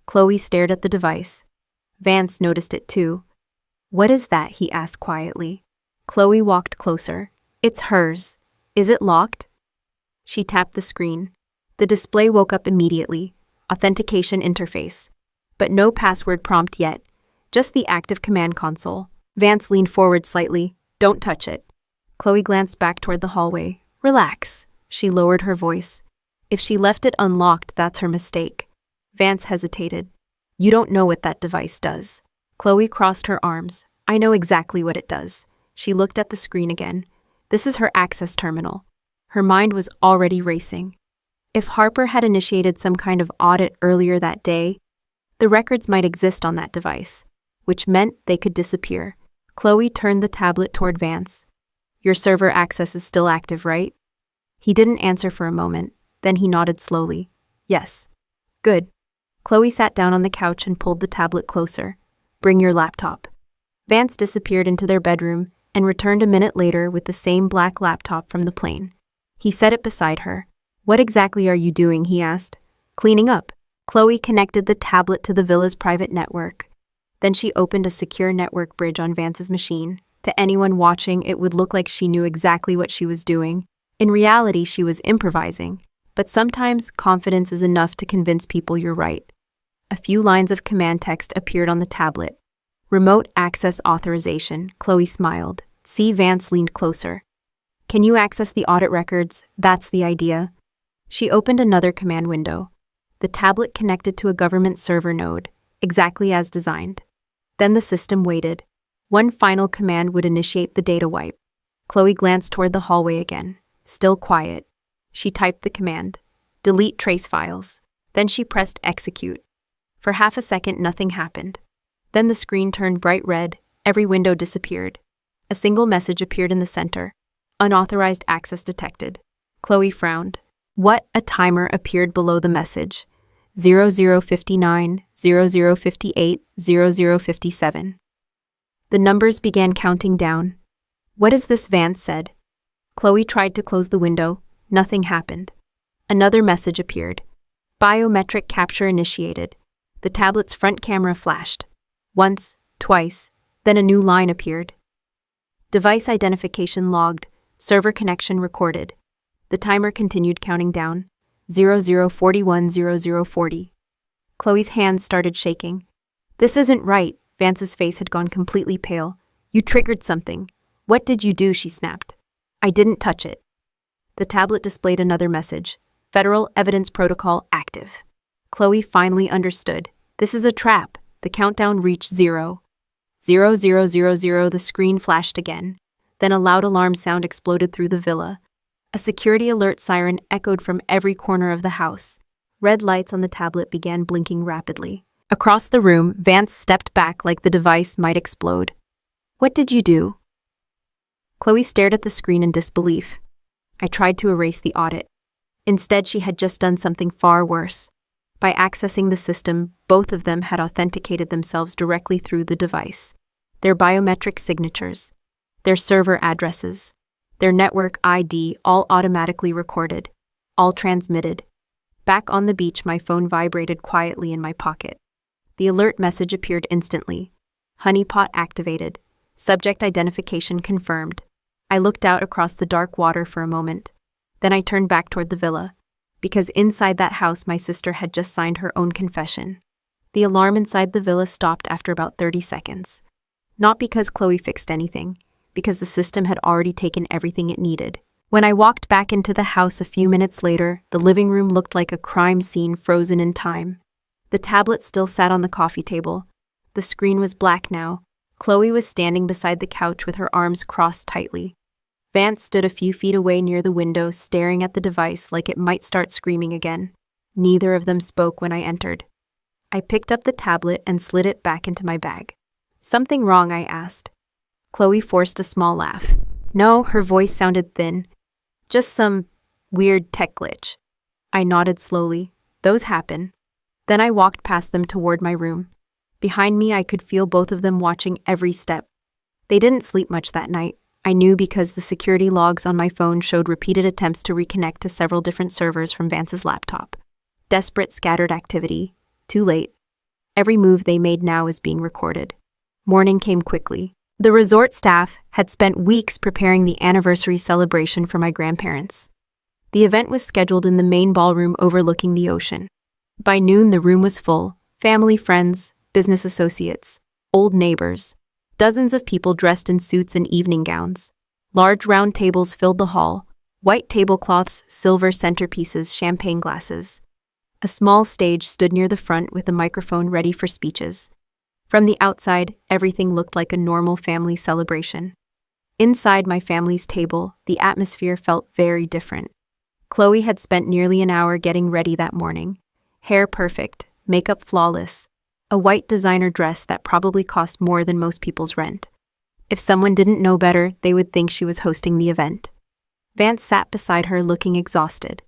Chloe stared at the device. Vance noticed it too. What is that? He asked quietly. Chloe walked closer. It's hers. Is it locked? She tapped the screen. The display woke up immediately. Authentication interface. But no password prompt yet. Just the active command console. Vance leaned forward slightly. Don't touch it. Chloe glanced back toward the hallway. Relax. She lowered her voice. If she left it unlocked, that's her mistake. Vance hesitated. You don't know what that device does. Chloe crossed her arms. I know exactly what it does. She looked at the screen again. This is her access terminal. Her mind was already racing. If Harper had initiated some kind of audit earlier that day, the records might exist on that device, which meant they could disappear. Chloe turned the tablet toward Vance. Your server access is still active, right? He didn't answer for a moment, then he nodded slowly. Yes. Good. Chloe sat down on the couch and pulled the tablet closer. Bring your laptop. Vance disappeared into their bedroom and returned a minute later with the same black laptop from the plane. He set it beside her. What exactly are you doing? He asked. Cleaning up. Chloe connected the tablet to the villa's private network. Then she opened a secure network bridge on Vance's machine. To anyone watching, it would look like she knew exactly what she was doing. In reality, she was improvising. But sometimes confidence is enough to convince people you're right. A few lines of command text appeared on the tablet. Remote access authorization. Chloe smiled. See, Vance leaned closer. Can you access the audit records? That's the idea. She opened another command window. The tablet connected to a government server node, exactly as designed. Then the system waited. One final command would initiate the data wipe. Chloe glanced toward the hallway again. Still quiet. She typed the command. Delete trace files. Then she pressed execute. For half a second, nothing happened. Then the screen turned bright red. Every window disappeared. A single message appeared in the center. Unauthorized access detected. Chloe frowned. What? A timer appeared below the message. 0059, 0058, 0057. The numbers began counting down. What is this? Vance said. Chloe tried to close the window. Nothing happened. Another message appeared. Biometric capture initiated. The tablet's front camera flashed. Once, twice, then a new line appeared. Device identification logged. Server connection recorded. The timer continued counting down. 0041, 0040. Chloe's hands started shaking. This isn't right. Vance's face had gone completely pale. You triggered something. What did you do? She snapped. I didn't touch it. The tablet displayed another message. Federal Evidence Protocol active. Chloe finally understood. This is a trap. The countdown reached 0. 0000. The screen flashed again. Then a loud alarm sound exploded through the villa. A security alert siren echoed from every corner of the house. Red lights on the tablet began blinking rapidly. Across the room, Vance stepped back like the device might explode. What did you do? Chloe stared at the screen in disbelief. I tried to erase the audit. Instead, she had just done something far worse. By accessing the system, both of them had authenticated themselves directly through the device. Their biometric signatures, their server addresses, their network ID, all automatically recorded, all transmitted. Back on the beach, my phone vibrated quietly in my pocket. The alert message appeared instantly. Honeypot activated. Subject identification confirmed. I looked out across the dark water for a moment. Then I turned back toward the villa, because inside that house my sister had just signed her own confession. The alarm inside the villa stopped after about 30 seconds. Not because Chloe fixed anything, because the system had already taken everything it needed. When I walked back into the house a few minutes later, the living room looked like a crime scene frozen in time. The tablet still sat on the coffee table. The screen was black now. Chloe was standing beside the couch with her arms crossed tightly. Vance stood a few feet away near the window, staring at the device like it might start screaming again. Neither of them spoke when I entered. I picked up the tablet and slid it back into my bag. Something wrong? I asked. Chloe forced a small laugh. No, her voice sounded thin. Just some weird tech glitch. I nodded slowly. Those happen. Then I walked past them toward my room. Behind me, I could feel both of them watching every step. They didn't sleep much that night. I knew because the security logs on my phone showed repeated attempts to reconnect to several different servers from Vance's laptop. Desperate, scattered activity. Too late. Every move they made now is being recorded. Morning came quickly. The resort staff had spent weeks preparing the anniversary celebration for my grandparents. The event was scheduled in the main ballroom overlooking the ocean. By noon, the room was full. Family, friends, business associates, old neighbors. Dozens of people dressed in suits and evening gowns. Large round tables filled the hall. White tablecloths, silver centerpieces, champagne glasses. A small stage stood near the front with a microphone ready for speeches. From the outside, everything looked like a normal family celebration. Inside my family's table, the atmosphere felt very different. Chloe had spent nearly an hour getting ready that morning. Hair perfect, makeup flawless, a white designer dress that probably cost more than most people's rent. If someone didn't know better, they would think she was hosting the event. Vance sat beside her looking exhausted.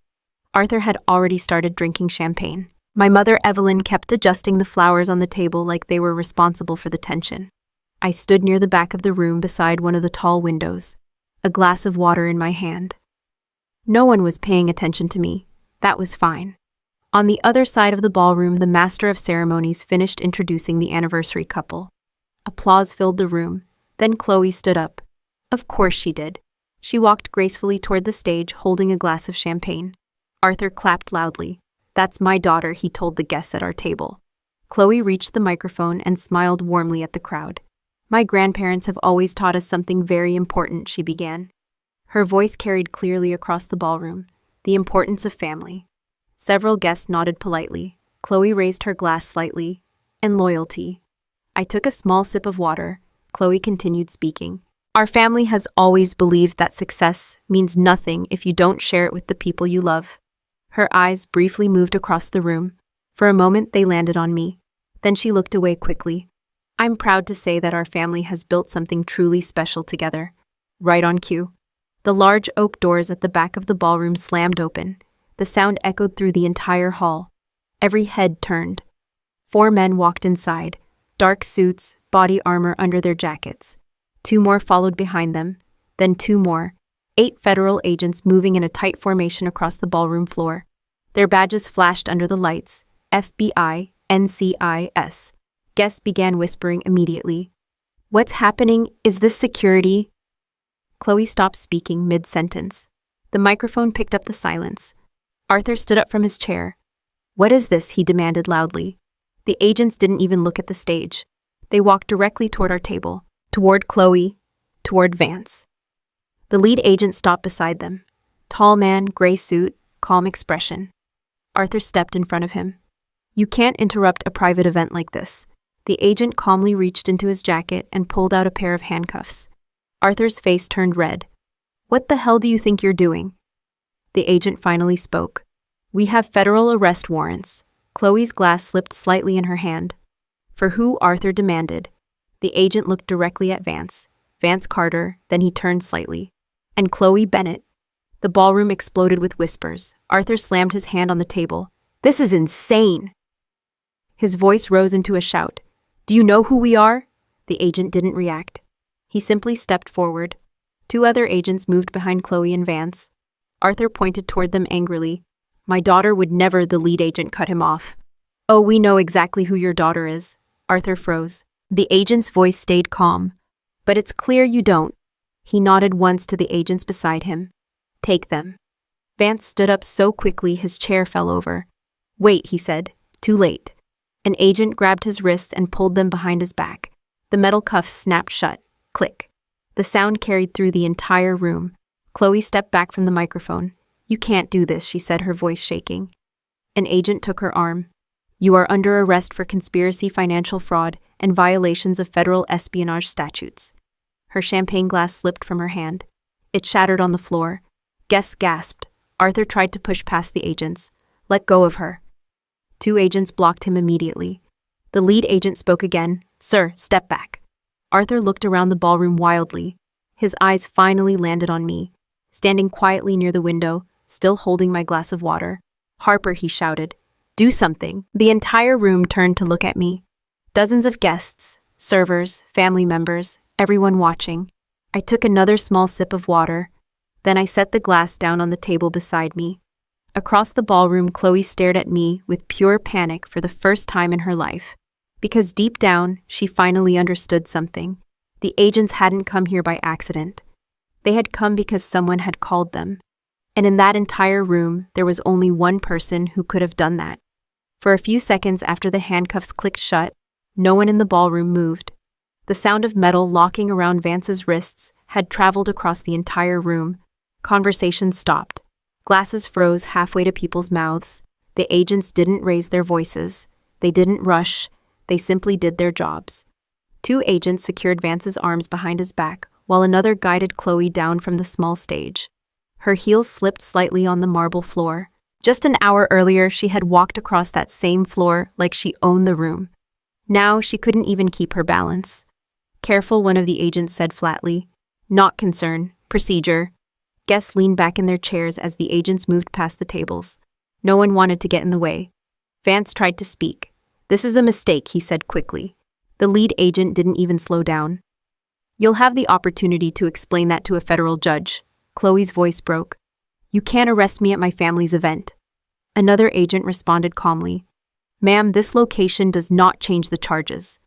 Arthur had already started drinking champagne. My mother, Evelyn, kept adjusting the flowers on the table like they were responsible for the tension. I stood near the back of the room beside one of the tall windows, a glass of water in my hand. No one was paying attention to me. That was fine. On the other side of the ballroom, the master of ceremonies finished introducing the anniversary couple. Applause filled the room. Then Chloe stood up. Of course she did. She walked gracefully toward the stage, holding a glass of champagne. Arthur clapped loudly. "That's my daughter," he told the guests at our table. Chloe reached the microphone and smiled warmly at the crowd. "My grandparents have always taught us something very important," she began. Her voice carried clearly across the ballroom, the importance of family. Several guests nodded politely. Chloe raised her glass slightly. "And loyalty." I took a small sip of water. Chloe continued speaking. "Our family has always believed that success means nothing if you don't share it with the people you love." Her eyes briefly moved across the room. For a moment, they landed on me. Then she looked away quickly. "I'm proud to say that our family has built something truly special together." Right on cue. The large oak doors at the back of the ballroom slammed open. The sound echoed through the entire hall. Every head turned. 4 men walked inside, dark suits, body armor under their jackets. 2 more followed behind them, then 2 more. 8 federal agents moving in a tight formation across the ballroom floor. Their badges flashed under the lights. FBI, NCIS. Guests began whispering immediately. "What's happening? Is this security?" Chloe stopped speaking mid-sentence. The microphone picked up the silence. Arthur stood up from his chair. "What is this?" he demanded loudly. The agents didn't even look at the stage. They walked directly toward our table, toward Chloe, toward Vance. The lead agent stopped beside them. Tall man, gray suit, calm expression. Arthur stepped in front of him. "You can't interrupt a private event like this." The agent calmly reached into his jacket and pulled out a pair of handcuffs. Arthur's face turned red. "What the hell do you think you're doing?" The agent finally spoke. "We have federal arrest warrants." Chloe's glass slipped slightly in her hand. "For who?" Arthur demanded. The agent looked directly at Vance Carter, then he turned slightly. "And Chloe Bennett." The ballroom exploded with whispers. Arthur slammed his hand on the table. "This is insane!" His voice rose into a shout. "Do you know who we are?" The agent didn't react. He simply stepped forward. 2 other agents moved behind Chloe and Vance. Arthur pointed toward them angrily. "My daughter would never," the lead agent cut him off. "Oh, we know exactly who your daughter is." Arthur froze. The agent's voice stayed calm. "But it's clear you don't." He nodded once to the agents beside him. "Take them." Vance stood up so quickly his chair fell over. "Wait," he said. "Too late." An agent grabbed his wrists and pulled them behind his back. The metal cuffs snapped shut. Click. The sound carried through the entire room. Chloe stepped back from the microphone. "You can't do this," she said, her voice shaking. An agent took her arm. "You are under arrest for conspiracy, financial fraud, and violations of federal espionage statutes." Her champagne glass slipped from her hand. It shattered on the floor. Guests gasped. Arthur tried to push past the agents. "Let go of her." 2 agents blocked him immediately. The lead agent spoke again. "Sir, step back." Arthur looked around the ballroom wildly. His eyes finally landed on me, standing quietly near the window, still holding my glass of water. "Harper," he shouted. "Do something." The entire room turned to look at me. Dozens of guests, servers, family members, everyone watching. I took another small sip of water. Then I set the glass down on the table beside me. Across the ballroom, Chloe stared at me with pure panic for the first time in her life. Because deep down, she finally understood something. The agents hadn't come here by accident. They had come because someone had called them. And in that entire room, there was only one person who could have done that. For a few seconds after the handcuffs clicked shut, no one in the ballroom moved. The sound of metal locking around Vance's wrists had traveled across the entire room. Conversations stopped. Glasses froze halfway to people's mouths. The agents didn't raise their voices. They didn't rush. They simply did their jobs. Two agents secured Vance's arms behind his back, while another guided Chloe down from the small stage. Her heels slipped slightly on the marble floor. Just an hour earlier, she had walked across that same floor like she owned the room. Now, she couldn't even keep her balance. "Careful," one of the agents said flatly. "Not concern. Procedure." Guests leaned back in their chairs as the agents moved past the tables. No one wanted to get in the way. Vance tried to speak. "This is a mistake," he said quickly. The lead agent didn't even slow down. "You'll have the opportunity to explain that to a federal judge." Chloe's voice broke. "You can't arrest me at my family's event." Another agent responded calmly. "Ma'am, this location does not change the charges."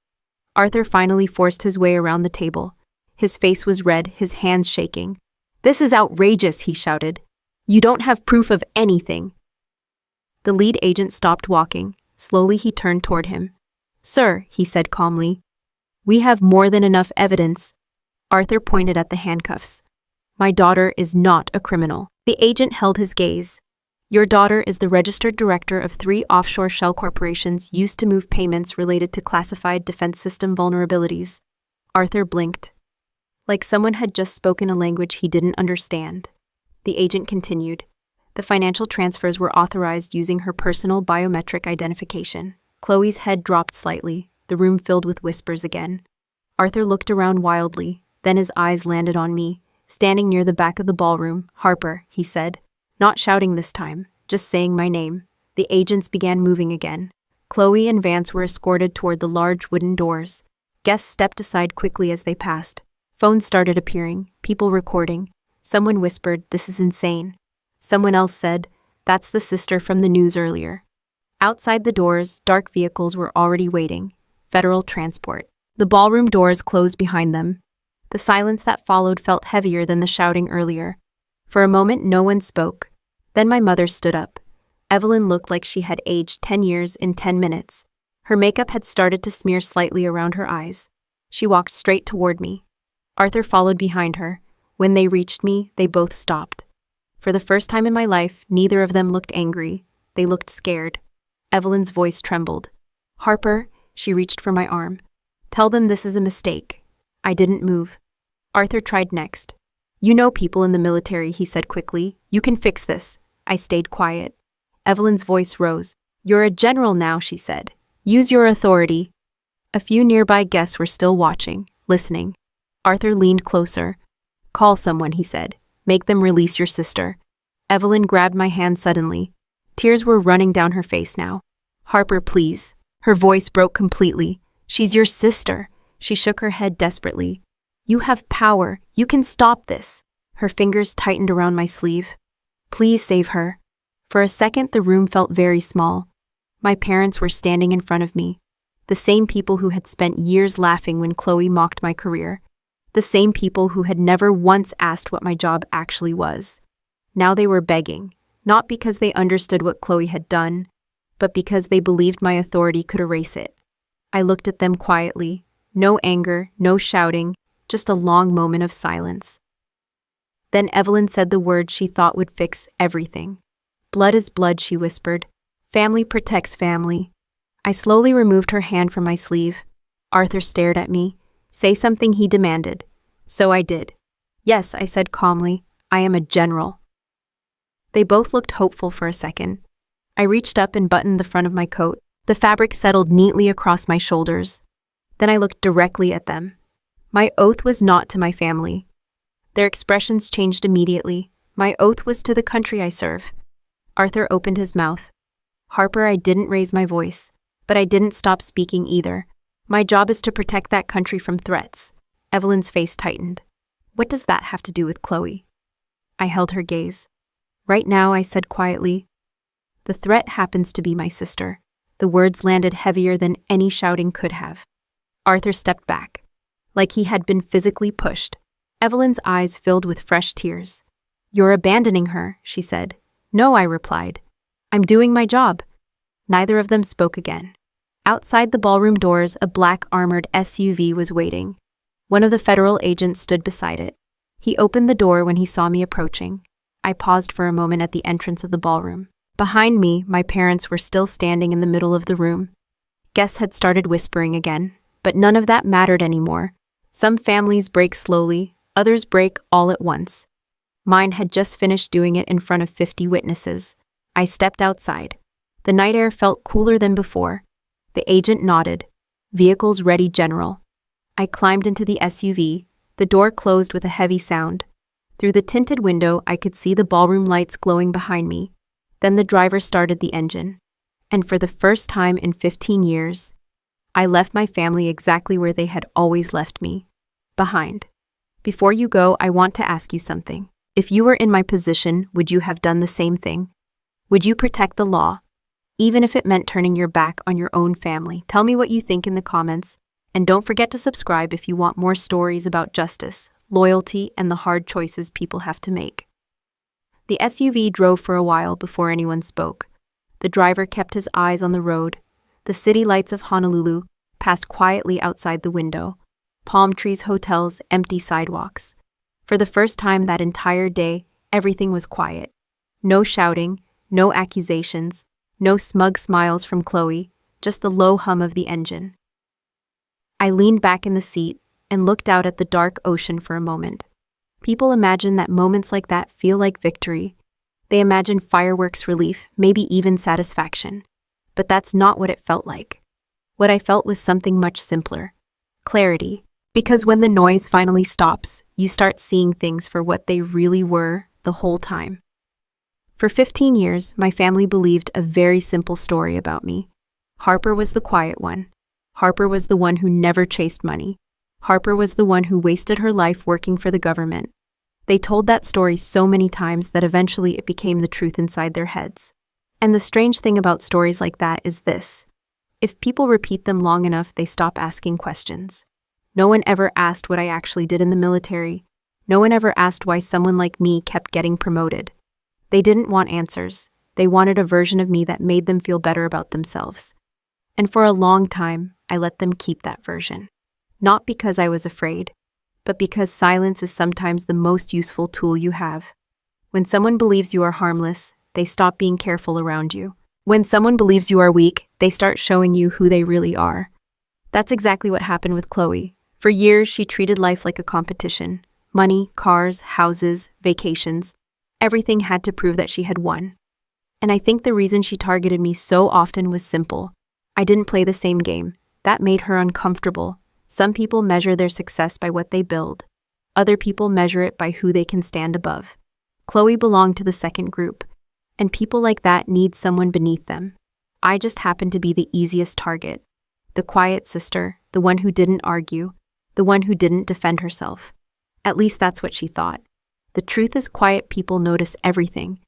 Arthur finally forced his way around the table. His face was red, his hands shaking. "This is outrageous," he shouted. "You don't have proof of anything." The lead agent stopped walking. Slowly he turned toward him. "Sir," he said calmly, "we have more than enough evidence." Arthur pointed at the handcuffs. "My daughter is not a criminal." The agent held his gaze. "Your daughter is the registered director of 3 offshore shell corporations used to move payments related to classified defense system vulnerabilities." Arthur blinked. Like someone had just spoken a language he didn't understand. The agent continued. "The financial transfers were authorized using her personal biometric identification." Chloe's head dropped slightly. The room filled with whispers again. Arthur looked around wildly. Then his eyes landed on me. Standing near the back of the ballroom. "Harper," he said. Not shouting this time, just saying my name. The agents began moving again. Chloe and Vance were escorted toward the large wooden doors. Guests stepped aside quickly as they passed. Phones started appearing, people recording. Someone whispered, "This is insane." Someone else said, "That's the sister from the news earlier." Outside the doors, dark vehicles were already waiting. Federal transport. The ballroom doors closed behind them. The silence that followed felt heavier than the shouting earlier. For a moment, no one spoke. Then my mother stood up. Evelyn looked like she had aged 10 years in 10 minutes. Her makeup had started to smear slightly around her eyes. She walked straight toward me. Arthur followed behind her. When they reached me, they both stopped. For the first time in my life, neither of them looked angry. They looked scared. Evelyn's voice trembled. "Harper," she reached for my arm. "Tell them this is a mistake." I didn't move. Arthur tried next. "You know people in the military," he said quickly. "You can fix this." I stayed quiet. Evelyn's voice rose. "You're a general now," she said. "Use your authority." A few nearby guests were still watching, listening. Arthur leaned closer. "Call someone," he said. "Make them release your sister." Evelyn grabbed my hand suddenly. Tears were running down her face now. "Harper, please." Her voice broke completely. "She's your sister." She shook her head desperately. "You have power. You can stop this." Her fingers tightened around my sleeve. "Please save her." For a second, the room felt very small. My parents were standing in front of me. The same people who had spent years laughing when Chloe mocked my career. The same people who had never once asked what my job actually was. Now they were begging, not because they understood what Chloe had done, but because they believed my authority could erase it. I looked at them quietly. No anger, no shouting, just a long moment of silence. Then Evelyn said the words she thought would fix everything. "Blood is blood," she whispered. "Family protects family." I slowly removed her hand from my sleeve. Arthur stared at me. "Say something," he demanded. So I did. "Yes," I said calmly. "I am a general." They both looked hopeful for a second. I reached up and buttoned the front of my coat. The fabric settled neatly across my shoulders. Then I looked directly at them. My oath was not to my family. Their expressions changed immediately. My oath was to the country I serve. Arthur opened his mouth. "Harper," I didn't raise my voice, but I didn't stop speaking either. "My job is to protect that country from threats." Evelyn's face tightened. "What does that have to do with Chloe?" I held her gaze. "Right now," I said quietly, "the threat happens to be my sister." The words landed heavier than any shouting could have. Arthur stepped back, like he had been physically pushed. Evelyn's eyes filled with fresh tears. "You're abandoning her," she said. "No," I replied. "I'm doing my job." Neither of them spoke again. Outside the ballroom doors, a black armored SUV was waiting. One of the federal agents stood beside it. He opened the door when he saw me approaching. I paused for a moment at the entrance of the ballroom. Behind me, my parents were still standing in the middle of the room. Guests had started whispering again, but none of that mattered anymore. Some families break slowly, others break all at once. Mine had just finished doing it in front of 50 witnesses. I stepped outside. The night air felt cooler than before. The agent nodded. Vehicles ready, General. I climbed into the SUV. The door closed with a heavy sound. Through the tinted window, I could see the ballroom lights glowing behind me. Then the driver started the engine. And for the first time in 15 years, I left my family exactly where they had always left me, behind. Before you go, I want to ask you something. If you were in my position, would you have done the same thing? Would you protect the law, even if it meant turning your back on your own family? Tell me what you think in the comments, and don't forget to subscribe if you want more stories about justice, loyalty, and the hard choices people have to make. The SUV drove for a while before anyone spoke. The driver kept his eyes on the road. The city lights of Honolulu passed quietly outside the window. Palm trees, hotels, empty sidewalks. For the first time that entire day, everything was quiet. No shouting, no accusations, no smug smiles from Chloe, just the low hum of the engine. I leaned back in the seat and looked out at the dark ocean for a moment. People imagine that moments like that feel like victory. They imagine fireworks, relief, maybe even satisfaction. But that's not what it felt like. What I felt was something much simpler. Clarity. Because when the noise finally stops, you start seeing things for what they really were the whole time. For 15 years, my family believed a very simple story about me. Harper was the quiet one. Harper was the one who never chased money. Harper was the one who wasted her life working for the government. They told that story so many times that eventually it became the truth inside their heads. And the strange thing about stories like that is this. If people repeat them long enough, they stop asking questions. No one ever asked what I actually did in the military. No one ever asked why someone like me kept getting promoted. They didn't want answers. They wanted a version of me that made them feel better about themselves. And for a long time, I let them keep that version. Not because I was afraid, but because silence is sometimes the most useful tool you have. When someone believes you are harmless, they stop being careful around you. When someone believes you are weak, they start showing you who they really are. That's exactly what happened with Chloe. For years, she treated life like a competition. Money, cars, houses, vacations. Everything had to prove that she had won. And I think the reason she targeted me so often was simple. I didn't play the same game. That made her uncomfortable. Some people measure their success by what they build. Other people measure it by who they can stand above. Chloe belonged to the second group, and people like that need someone beneath them. I just happened to be the easiest target. The quiet sister, the one who didn't argue, the one who didn't defend herself. At least that's what she thought. The truth is, quiet people notice everything.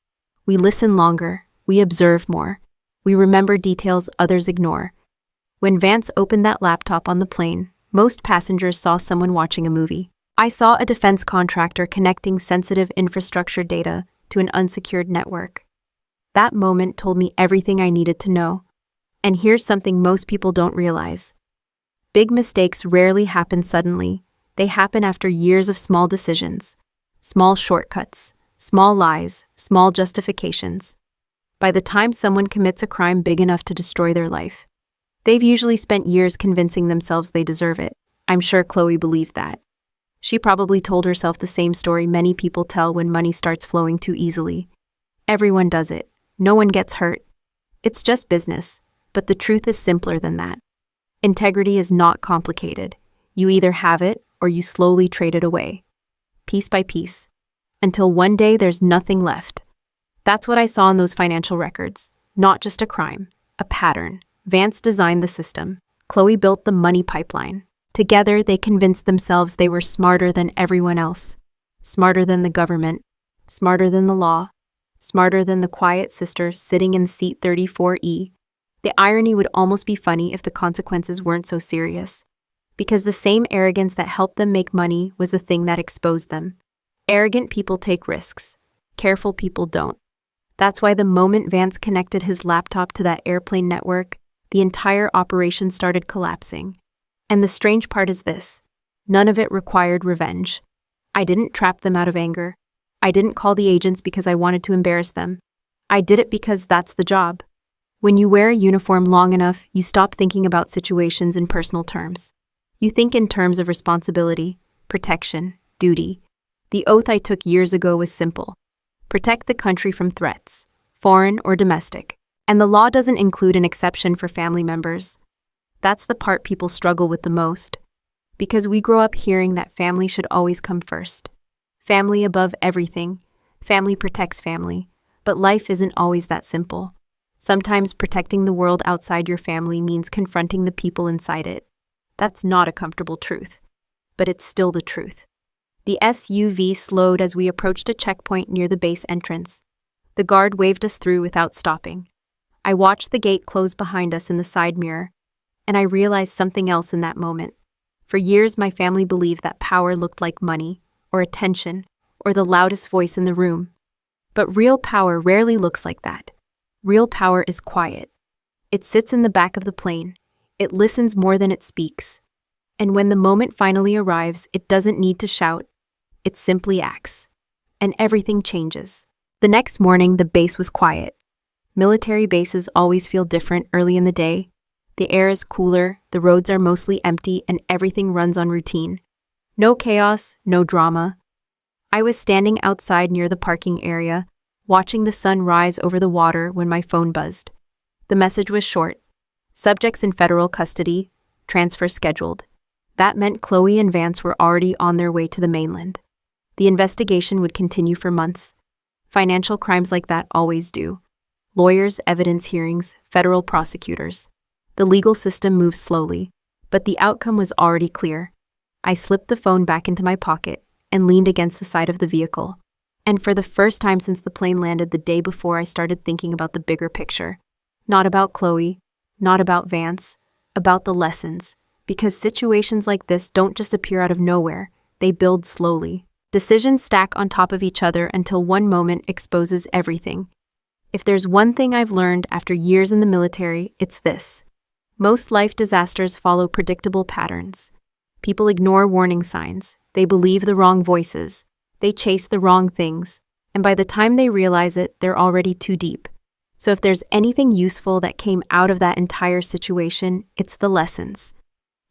We listen longer, we observe more, we remember details others ignore. When Vance opened that laptop on the plane, most passengers saw someone watching a movie. I saw a defense contractor connecting sensitive infrastructure data to an unsecured network. That moment told me everything I needed to know. And here's something most people don't realize. Big mistakes rarely happen suddenly. They happen after years of small decisions, small shortcuts, small lies, small justifications. By the time someone commits a crime big enough to destroy their life, they've usually spent years convincing themselves they deserve it. I'm sure Chloe believed that. She probably told herself the same story many people tell when money starts flowing too easily. Everyone does it. No one gets hurt. It's just business. But the truth is simpler than that. Integrity is not complicated. You either have it or you slowly trade it away, piece by piece, until one day there's nothing left. That's what I saw in those financial records. Not just a crime, a pattern. Vance designed the system. Chloe built the money pipeline. Together, they convinced themselves they were smarter than everyone else. Smarter than the government. Smarter than the law. Smarter than the quiet sister sitting in seat 34E. The irony would almost be funny if the consequences weren't so serious. Because the same arrogance that helped them make money was the thing that exposed them. Arrogant people take risks. Careful people don't. That's why the moment Vance connected his laptop to that airplane network, the entire operation started collapsing. And the strange part is this. None of it required revenge. I didn't trap them out of anger. I didn't call the agents because I wanted to embarrass them. I did it because that's the job. When you wear a uniform long enough, you stop thinking about situations in personal terms. You think in terms of responsibility, protection, duty. The oath I took years ago was simple. Protect the country from threats, foreign or domestic. And the law doesn't include an exception for family members. That's the part people struggle with the most. Because we grow up hearing that family should always come first. Family above everything. Family protects family. But life isn't always that simple. Sometimes protecting the world outside your family means confronting the people inside it. That's not a comfortable truth. But it's still the truth. The SUV slowed as we approached a checkpoint near the base entrance. The guard waved us through without stopping. I watched the gate close behind us in the side mirror, and I realized something else in that moment. For years, my family believed that power looked like money, or attention, or the loudest voice in the room. But real power rarely looks like that. Real power is quiet. It sits in the back of the plane. It listens more than it speaks. And when the moment finally arrives, it doesn't need to shout. It simply acts. And everything changes. The next morning, the base was quiet. Military bases always feel different early in the day. The air is cooler, the roads are mostly empty, and everything runs on routine. No chaos, no drama. I was standing outside near the parking area, watching the sun rise over the water when my phone buzzed. The message was short. Subjects in federal custody, transfer scheduled. That meant Chloe and Vance were already on their way to the mainland. The investigation would continue for months. Financial crimes like that always do. Lawyers, evidence hearings, federal prosecutors. The legal system moves slowly, but the outcome was already clear. I slipped the phone back into my pocket and leaned against the side of the vehicle. And for the first time since the plane landed the day before, I started thinking about the bigger picture. Not about Chloe, not about Vance, about the lessons. Because situations like this don't just appear out of nowhere, they build slowly. Decisions stack on top of each other until one moment exposes everything. If there's one thing I've learned after years in the military, it's this. Most life disasters follow predictable patterns. People ignore warning signs, they believe the wrong voices, they chase the wrong things, and by the time they realize it, they're already too deep. So if there's anything useful that came out of that entire situation, it's the lessons.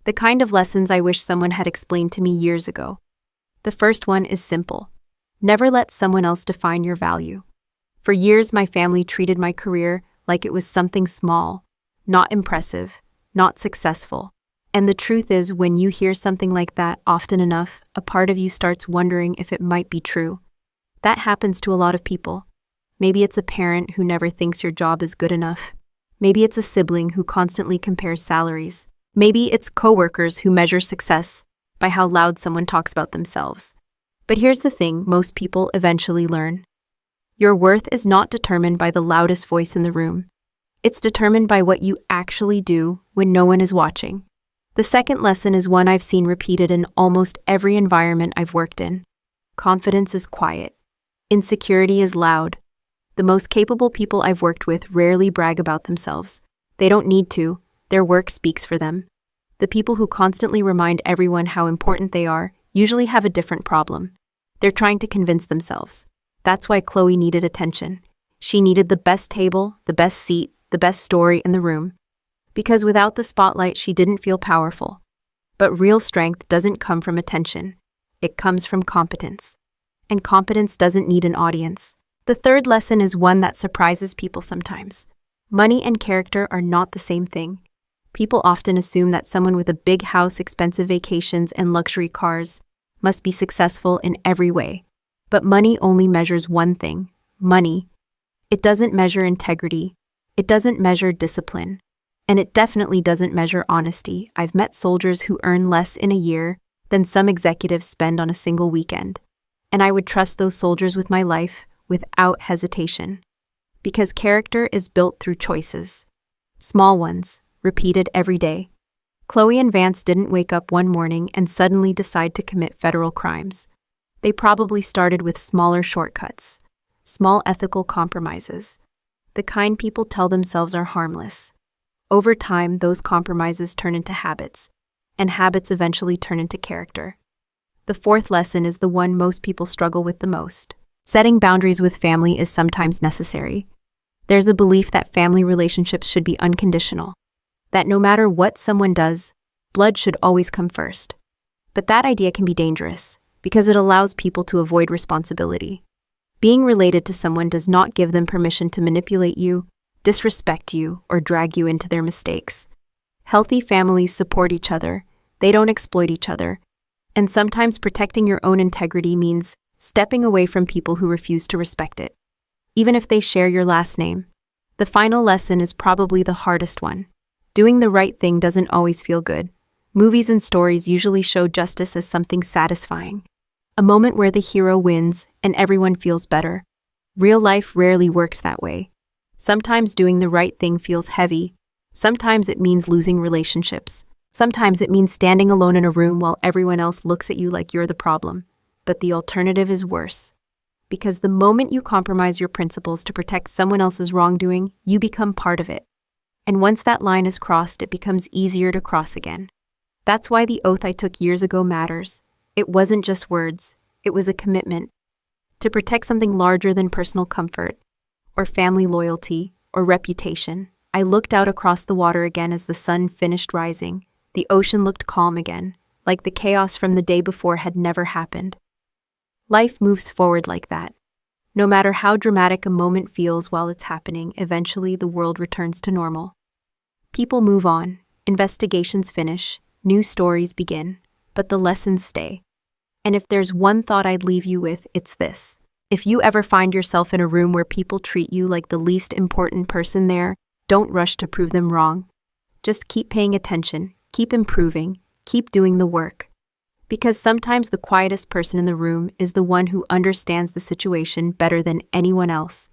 The kind of lessons I wish someone had explained to me years ago. The first one is simple. Never let someone else define your value. For years, my family treated my career like it was something small, not impressive, not successful. And the truth is, when you hear something like that often enough, a part of you starts wondering if it might be true. That happens to a lot of people. Maybe it's a parent who never thinks your job is good enough. Maybe it's a sibling who constantly compares salaries. Maybe it's coworkers who measure success by how loud someone talks about themselves. But here's the thing most people eventually learn. Your worth is not determined by the loudest voice in the room. It's determined by what you actually do when no one is watching. The second lesson is one I've seen repeated in almost every environment I've worked in. Confidence is quiet. Insecurity is loud. The most capable people I've worked with rarely brag about themselves. They don't need to. Their work speaks for them. The people who constantly remind everyone how important they are usually have a different problem. They're trying to convince themselves. That's why Chloe needed attention. She needed the best table, the best seat, the best story in the room. Because without the spotlight, she didn't feel powerful. But real strength doesn't come from attention. It comes from competence. And competence doesn't need an audience. The third lesson is one that surprises people sometimes. Money and character are not the same thing. People often assume that someone with a big house, expensive vacations, and luxury cars must be successful in every way. But money only measures one thing, money. It doesn't measure integrity. It doesn't measure discipline. And it definitely doesn't measure honesty. I've met soldiers who earn less in a year than some executives spend on a single weekend. And I would trust those soldiers with my life without hesitation. Because character is built through choices. Small ones, repeated every day. Chloe and Vance didn't wake up one morning and suddenly decide to commit federal crimes. They probably started with smaller shortcuts, small ethical compromises, the kind people tell themselves are harmless. Over time, those compromises turn into habits, and habits eventually turn into character. The fourth lesson is the one most people struggle with the most. Setting boundaries with family is sometimes necessary. There's a belief that family relationships should be unconditional, that no matter what someone does, blood should always come first. But that idea can be dangerous because it allows people to avoid responsibility. Being related to someone does not give them permission to manipulate you, disrespect you, or drag you into their mistakes. Healthy families support each other, they don't exploit each other, and sometimes protecting your own integrity means stepping away from people who refuse to respect it. Even if they share your last name, the final lesson is probably the hardest one. Doing the right thing doesn't always feel good. Movies and stories usually show justice as something satisfying, a moment where the hero wins and everyone feels better. Real life rarely works that way. Sometimes doing the right thing feels heavy. Sometimes it means losing relationships. Sometimes it means standing alone in a room while everyone else looks at you like you're the problem. But the alternative is worse. Because the moment you compromise your principles to protect someone else's wrongdoing, you become part of it. And once that line is crossed, it becomes easier to cross again. That's why the oath I took years ago matters. It wasn't just words, it was a commitment to protect something larger than personal comfort, or family loyalty, or reputation. I looked out across the water again as the sun finished rising. The ocean looked calm again, like the chaos from the day before had never happened. Life moves forward like that. No matter how dramatic a moment feels while it's happening, eventually the world returns to normal. People move on, investigations finish, new stories begin, but the lessons stay. And if there's one thought I'd leave you with, it's this. If you ever find yourself in a room where people treat you like the least important person there, don't rush to prove them wrong. Just keep paying attention, keep improving, keep doing the work. Because sometimes the quietest person in the room is the one who understands the situation better than anyone else.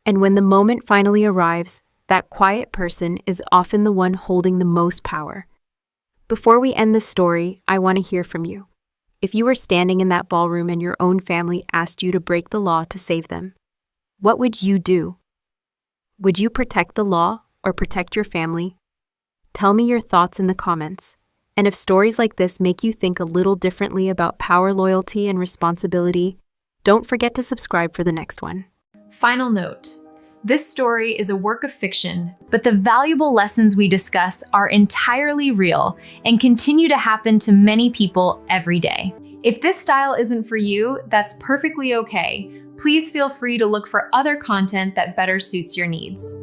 And when the moment finally arrives, that quiet person is often the one holding the most power. Before we end this story, I want to hear from you. If you were standing in that ballroom and your own family asked you to break the law to save them, what would you do? Would you protect the law or protect your family? Tell me your thoughts in the comments. And if stories like this make you think a little differently about power, loyalty, and responsibility, don't forget to subscribe for the next one. Final note. This story is a work of fiction, but the valuable lessons we discuss are entirely real and continue to happen to many people every day. If this style isn't for you, that's perfectly okay. Please feel free to look for other content that better suits your needs.